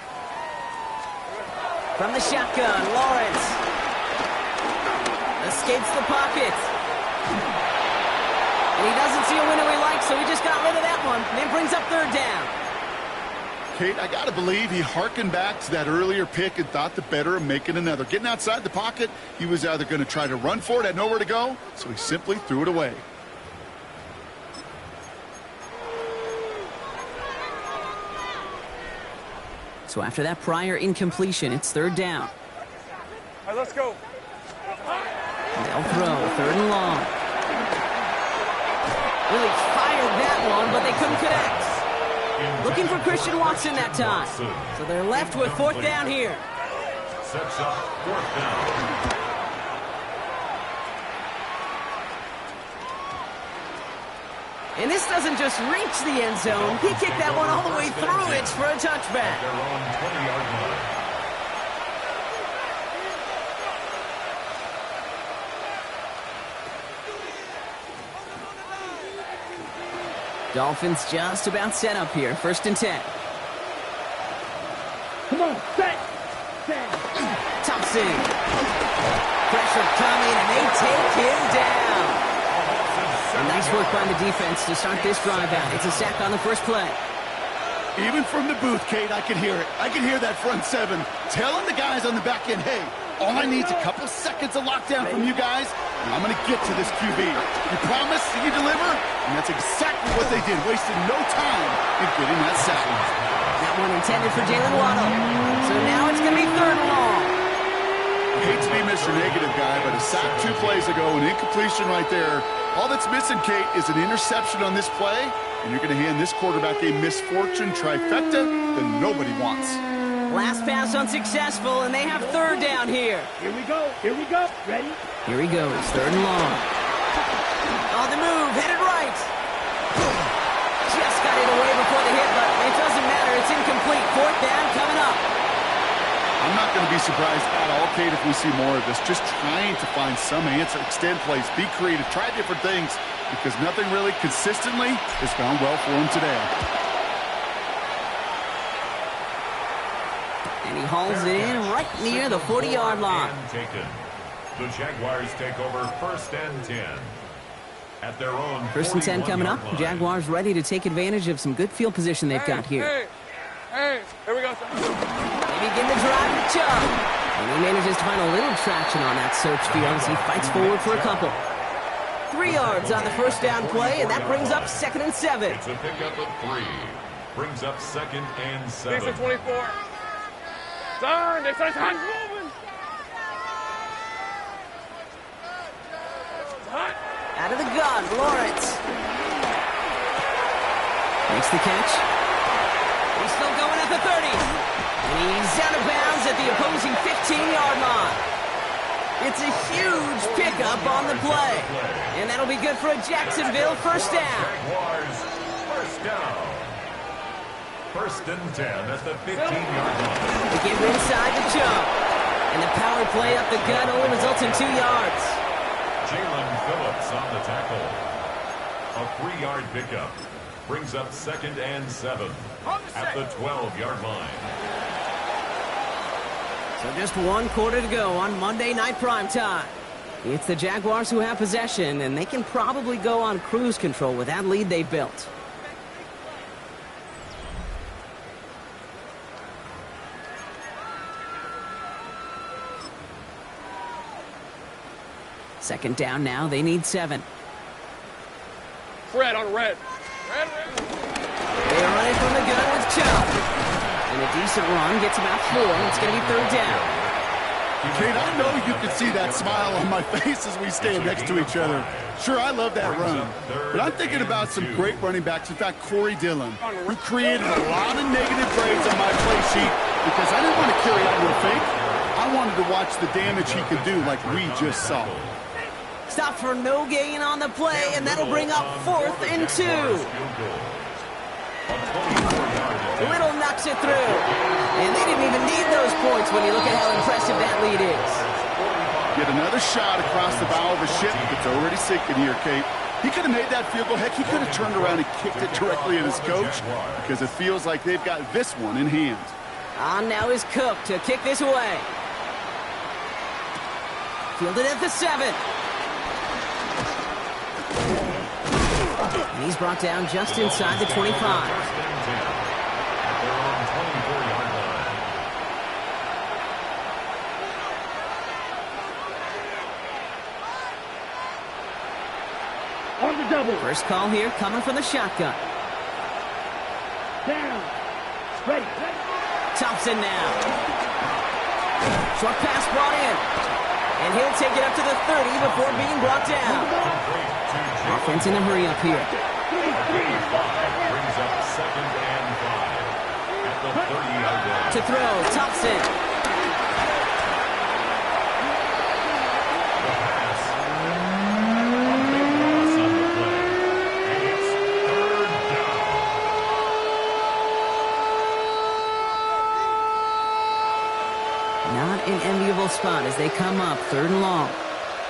S1: From the shotgun, Lawrence escapes the pocket. And he doesn't see a window he likes, so he just got rid of that one. And then brings up third down.
S3: Kate, I got to believe he hearkened back to that earlier pick and thought the better of making another. Getting outside the pocket, he was either going to try to run for it, had nowhere to go, so he simply threw it away.
S1: So after that prior incompletion, it's third down.
S4: All right, let's go.
S1: They'll throw, third and long. Really fired that one, but they couldn't connect. Looking for Christian Watson that time. So they're left with fourth down here.
S2: Sets up 4th down.
S1: And this doesn't just reach the end zone. He kicked that one all the way through it for a touchback.
S2: Their own 20-yard line.
S1: Dolphins just about set up here. 1st and 10.
S5: Come on, set.
S1: Thompson. Pressure coming, and they take him down. Nice work by the defense to start this drive out. It's a sack on the first play.
S3: Even from the booth, Kate, I can hear it. I can hear that front seven telling the guys on the back end, hey, all I need is a couple seconds of lockdown from you guys, and I'm going to get to this QB. You promise, you deliver, and that's exactly what they did, wasting no time in getting that sack.
S1: That one intended for Jalen Waddle. So now it's going to be 3rd and long.
S3: I hate to be Mr. Negative guy, but a sack 2 plays ago, an incompletion right there. All that's missing, Kate, is an interception on this play, and you're going to hand this quarterback a misfortune trifecta that nobody wants.
S1: Last pass unsuccessful, and they have 3rd down here.
S5: Here we go. Here we go. Ready?
S1: Here he goes, 3rd and long. On the move, headed right. Just got it away before the hit, but it doesn't matter. It's incomplete. 4th down coming up.
S3: I'm not going to be surprised at all, Kate, if we see more of this. Just trying to find some answer, extend plays, be creative, try different things, because nothing really consistently has gone well for him today.
S1: And he hauls it in right near the 40-yard line.
S2: Taken. The Jaguars take over 1st and 10. At their own
S1: 1st and 10 coming up.
S2: line.
S1: Jaguars ready to take advantage of some good field position they've got here.
S4: Hey, here we go.
S1: They begin to drive the Chubb. And he manages to find a little traction on that search field as he fights forward for a couple. 3 yards on the 1st down play, and that brings up 2nd and 7.
S2: It's a pickup of 3. Brings up 2nd and 7.
S4: Decent 24. Son, they said time's moving. Hot.
S1: Out of the gun, Lawrence. Makes the catch. He's still going at the 30. And he's out of bounds at the opposing 15-yard line. It's a huge pickup on the play. And that'll be good for a Jacksonville 1st down.
S2: Jaguars, 1st down. 1st and 10 at the 15-yard line.
S1: They get inside the jump. And the power play up the gut only results in 2 yards.
S2: Jalen Phillips on the tackle. A 3-yard pickup. Brings up 2nd and 7 at the 12-yard line.
S1: So just 1 quarter to go on Monday Night Primetime. It's the Jaguars who have possession, and they can probably go on cruise control with that lead they built. Second down now, they need 7.
S4: Fred on red. Red.
S1: They're running from the gun with Chubb. And a decent run gets about 4. It's going to be 3rd down.
S3: Kate, I know you can see that smile on my face as we stand next to each other. Sure, I love that run. But I'm thinking about some great running backs. In fact, Corey Dillon, who created a lot of negative grades on my play sheet because I didn't want to carry out a fake. I wanted to watch the damage he could do like we just saw.
S1: Stop for no gain on the play, and that'll bring up 4th and 2. Little knocks it through. And they didn't even need those points when you look at how impressive that lead is.
S3: Get another shot across the bow of a ship that's already sinking here, Kate. He could have made that field goal. Heck, he could have turned around and kicked it directly at his coach because it feels like they've got this one in hand.
S1: On now is Cook to kick this away. Fielded at the 7. And he's brought down just inside the 25.
S5: On the double.
S1: First call here coming from the shotgun.
S5: Down. Ready.
S1: Thompson now. Short pass brought in. And he'll take it up to the 30 before being brought down. Offense in a hurry up here.
S2: Brings up 2nd and 5 at the 30-yard line.
S1: To throw, Thompson.
S2: The pass. A big loss on the play. And it's 3rd down.
S1: Not an enviable spot as they come up 3rd and long.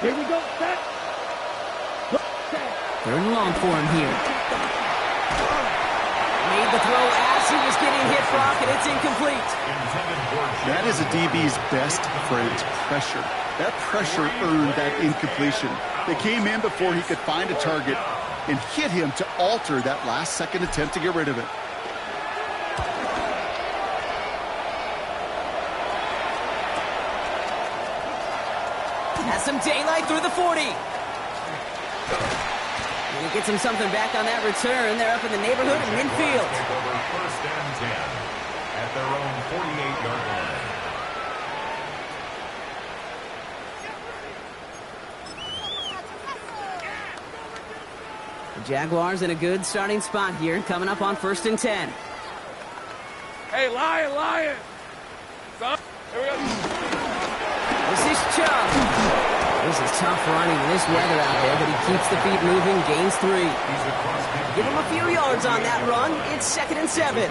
S5: Here we go. Set.
S1: 3rd and long for him here. Made the throw as he was getting hit, Brock, and it's incomplete.
S3: That is a DB's best phrase, pressure. That pressure earned that incompletion. They came in before he could find a target, and hit him to alter that last-second attempt to get rid of it.
S1: Has some daylight through the 40. And he gets him something back on that return. They're up in the neighborhood of midfield.
S2: Over first and 10 at their own 48-yard line.
S1: The Jaguars in a good starting spot here, coming up on first and 10.
S4: Hey, Lion! Son, here we go.
S1: This is Chubb. This is tough running in this weather out there, but he keeps the feet moving, gains 3. Give him a few yards on that run. It's second and 7.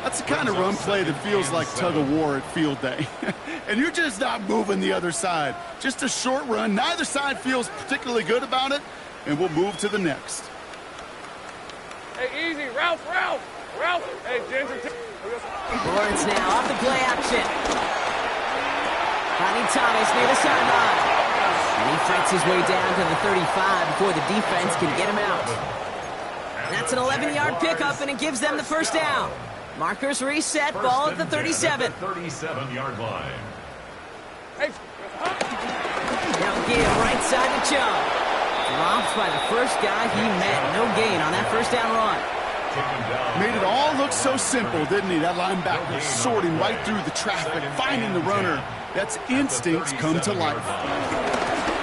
S3: That's the kind of run play that feels like tug-of-war at field day. And you're just not moving the other side. Just a short run. Neither side feels particularly good about it, and we'll move to the next.
S4: Hey, easy, Ralph! Hey, Ginger.
S1: Lawrence now off the play action. Finding Thomas near the sideline. And he fights his way down to the 35 before the defense can get him out. That's an 11-yard pickup, and it gives them the first down. Markers reset, ball at the 37.
S2: 37-yard line.
S4: Hey,
S1: Now give right side to Chubb. Dropped by the first guy he met. No gain on that first down run.
S3: Made it all look so simple, didn't he? That linebacker sorting right through the traffic, finding the runner. That's instincts come to life.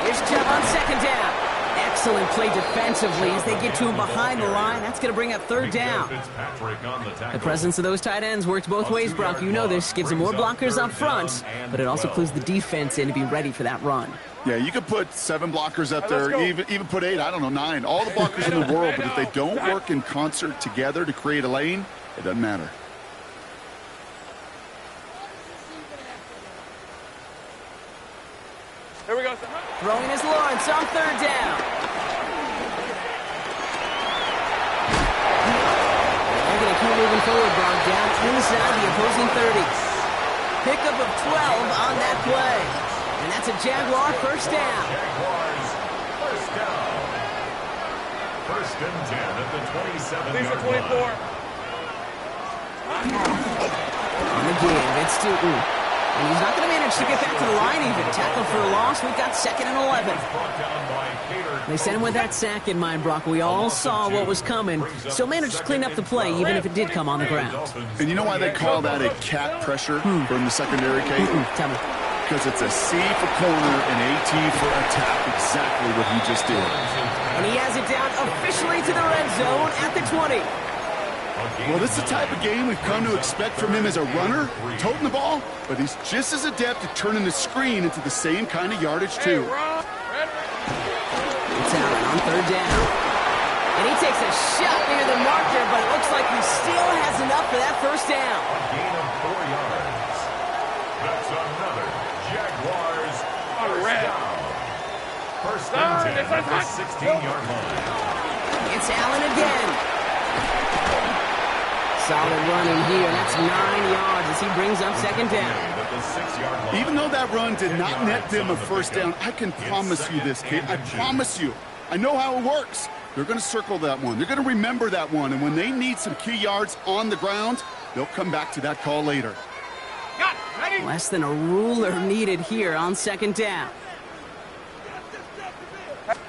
S1: Here's Chubb on second down. Excellent play defensively as they get to him behind the line. That's going to bring up third down. The presence of those tight ends works both ways, Brock. You know this. Gives them more blockers up front, but it also clues the defense in to be ready for that run.
S3: Yeah, you could put 7 blockers up there, even put 8, I don't know, 9. All the blockers in the world, but if they don't work in concert together to create a lane, it doesn't matter.
S4: here we go.
S1: Throwing is Lawrence on third down. They're going to keep moving forward, Brock, down inside the opposing 30. Pickup of 12 on that play. And that's a Jaguar first down.
S2: Jaguars first down. First and 10 at the 27-yard line.
S4: 24.
S1: On the give, it's Stoughton. And he's not going to manage to get back to the line even. Tackle for a loss. We've got second and 11. They sent him with that sack in mind, Brock. We all saw what was coming. Still managed to clean up the play, even if it did come on the ground.
S3: And you know why they call that a cat pressure from the secondary, Kate?
S1: Tell me.
S3: Because it's a C for corner and AT for attack. Exactly what he just did.
S1: And he has it down officially to the red zone at the 20.
S3: Well, this is the type of game we've come to expect from him as a runner, toting the ball, but he's just as adept at turning the screen into the same kind of yardage, too.
S1: It's Allen on third down. And he takes a shot near the marker, but it looks like he still has enough for that first down.
S2: A gain of 4 yards. That's another Jaguars first down. First and 10 at the 16-yard line.
S1: It's Allen again. Solid running here. That's 9 yards as he brings up second down.
S3: Even though that run did not net them a first down, I can promise you this, Kate. I promise you. I know how it works. They're going to circle that one. They're going to remember that one. And when they need some key yards on the ground, they'll come back to that call later.
S1: Less than a ruler needed here on second down.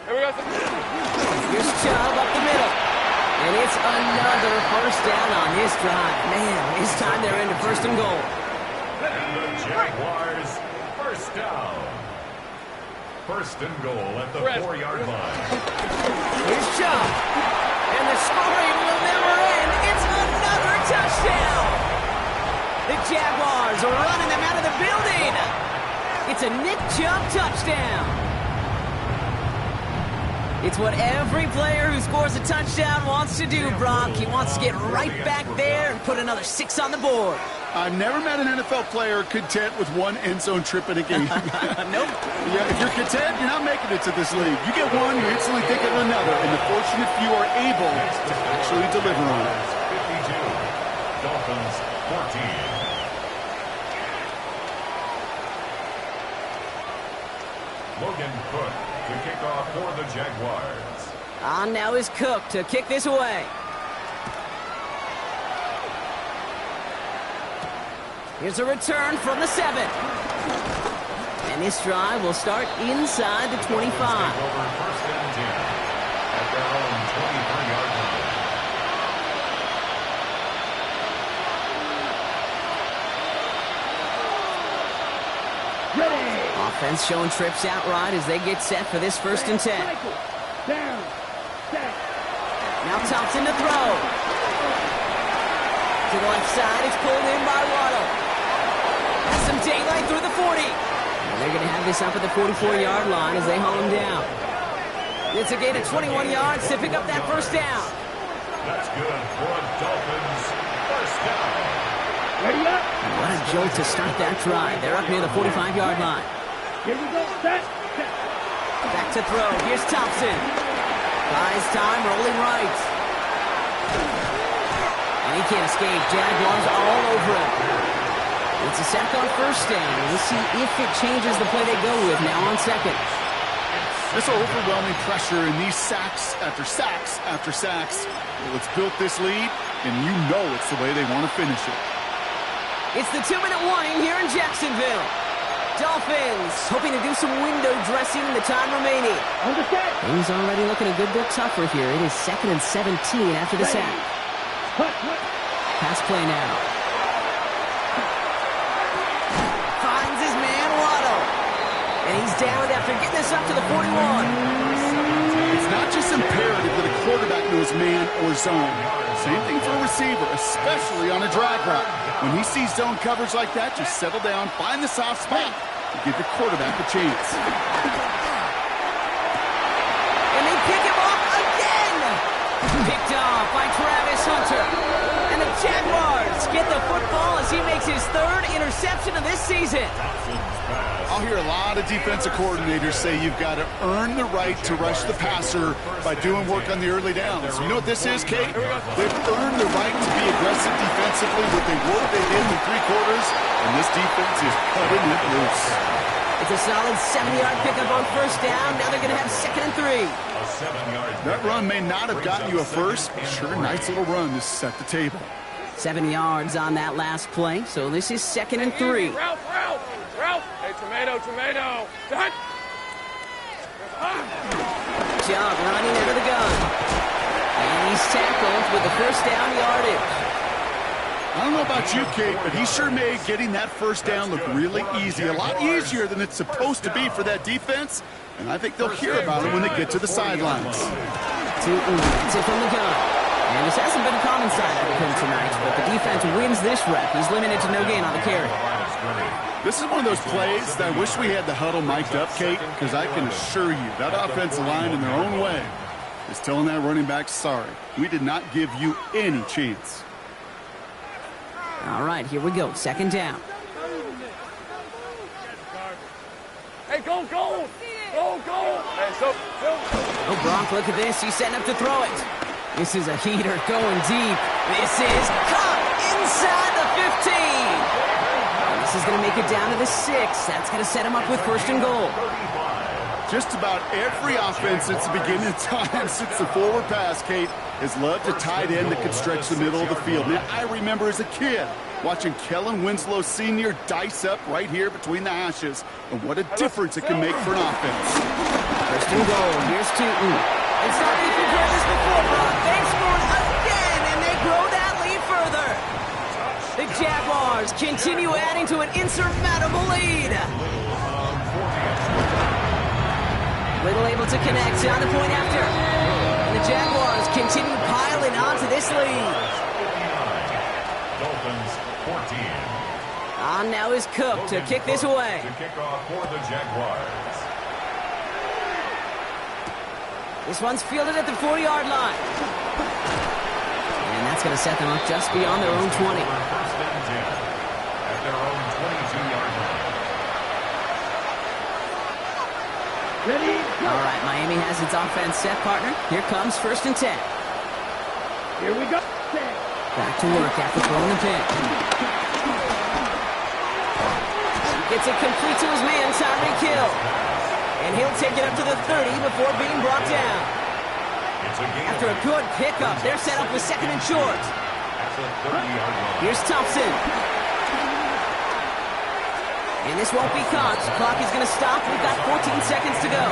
S1: Here's Chubb up the middle. And it's another first down on this drive. Man, this time they're into first and goal.
S2: And the Jaguars first down. First and goal at the 4-yard line.
S1: Here's Chubb. And the scoring will never end. It's another touchdown. The Jaguars are running them out of the building. It's a Nick Chubb touchdown. It's what every player who scores a touchdown wants to do, Brock. He wants to get right back there and put another 6 on the board.
S3: I've never met an NFL player content with one end zone trip in a game.
S1: Nope.
S3: Yeah, if you're content, you're not making it to this league. You get one, you instantly think of another, and the fortunate few are able to actually deliver on it.
S2: 52, Dolphins 14. Logan Cook to kick off for the Jaguars.
S1: On now is Cook to kick this away. Here's a return from the 7. And this drive will start inside the 25.
S2: Over first and 10 at their own 23-yard line.
S5: Ready.
S1: Offense showing trips outright as they get set for this first and 10.
S5: Down. Set.
S1: Now Thompson to throw. To the left side, it's pulled in by Waddle. Has some daylight through the 40. And they're going to have this up at the 44-yard line as they haul him down. It's a gain of 21 yards to pick up that first down.
S2: That's good for a Dolphins first down.
S5: Ready up.
S1: What a jolt to start that drive. They're up near the 45-yard line.
S5: Here we go. Set. Set.
S1: Back to throw. Here's Thompson. Buys time, rolling right. And he can't escape. Jaguars all over him. It's a sack on first down. We'll see if it changes the play they go with now on second.
S3: This overwhelming pressure in these sacks after sacks after sacks. Well, it's built this lead, and you know it's the way they want to finish it.
S1: It's the 2-minute warning here in Jacksonville. Dolphins hoping to do some window dressing in the time remaining.
S5: Understand.
S1: Things already looking a good bit tougher here. It is 2nd and 17 after the sack.
S5: Cut.
S1: Pass play now. Finds his man Waddle. And he's down after getting this up to the 41.
S3: It's not just imperative that a quarterback knows man or zone. Same thing for a receiver, especially on a drag route. When he sees zone coverage like that, just settle down, find the soft spot, and give the quarterback a chance.
S1: And they pick him off again! Picked off by Travis Hunter. And the Jaguars get the football as he makes his 3rd interception of this season.
S3: I'll hear a lot of defensive coordinators say you've got to earn the right to rush the passer by doing work on the early downs. You know what this is, Kate? They've earned the right to be aggressive defensively with the work they did in 3 quarters, and this defense is cutting it loose.
S1: It's a solid 70-yard pickup on first down. Now they're going to have 2nd and 3.
S2: A 7-yard.
S3: That run may not have gotten you a first, but sure, nice little run to set the table.
S1: 7 yards on that last play, so this is 2nd and 3.
S4: Ralph. Hey, tomato. Done.
S1: Job running into the gun. And he's tackled with the first down yardage.
S3: I don't know about you, Kate, but he sure made getting that first down look really easy. A lot easier than it's supposed to be for that defense. And I think they'll hear about it when they get to the sidelines.
S1: It's it from the gun. And this hasn't been a common sight out of him tonight, but the defense wins this rep. He's limited to no gain on the carry.
S3: This is one of those plays that I wish we had the huddle mic'd up, Kate, because I can assure you that offensive line in their own way is telling that running back, sorry, we did not give you any chance.
S1: All right, here we go. 2nd down.
S4: Hey, go. Hey,
S1: Oh, Gronk, look at this. He's setting up to throw it. This is a heater going deep. This is caught inside the 15. And this is going to make it down to the 6. That's going to set him up with 1st and goal.
S3: Just about every offense since the beginning of time, since the forward pass, Kate, has loved a tight end that could stretch the middle of the field. Now, I remember as a kid watching Kellen Winslow Sr. dice up right here between the hashes, and what a difference it can make for an offense.
S1: 1st and goal. Here's Tootin. It's not that you've heard this before, Brock. They've scored again, and they grow that lead further. The Jaguars continue adding to an insurmountable lead. Little able to connect on the point after. And the Jaguars continue piling onto this lead.
S2: Dolphins 14.
S1: On now is Cook to kick this away.
S2: To kick off for the Jaguars.
S1: This one's fielded at the 40-yard line. And that's going to set them up just beyond their own 20.
S2: First and 10 at their own 22-yard line.
S5: Ready.
S1: All right, Miami has its offense set, partner. Here comes 1st and 10.
S5: Here we go. Set.
S1: Back to work after throwing the pin. Gets it complete to his man, Tyreek Hill. And he'll take it up to the 30 before being brought down. After a good pickup, they're set up with second and short.
S2: At the 30-yard line.
S1: Here's Thompson. And this won't be caught. The clock is going to stop. We've got 14 seconds to go.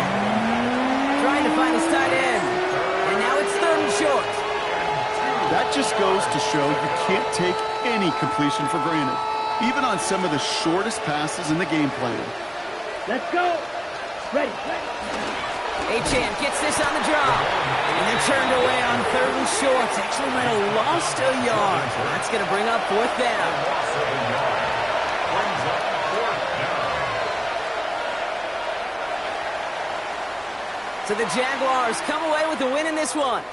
S1: Trying to find his tight end. And now it's third and short.
S3: That just goes to show you can't take any completion for granted, even on some of the shortest passes in the game plan.
S5: Let's go. Ready.
S1: Achane gets this on the draw. And they're turned away on third and short. Actually might have lost a yard. That's going to bring up fourth down.
S2: Loss of a yard. Brings up fourth down.
S1: So the Jaguars come away with the win in this one.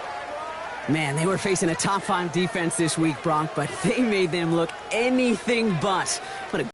S1: Man, they were facing a top 5 defense this week, Bronk, but they made them look anything but. What a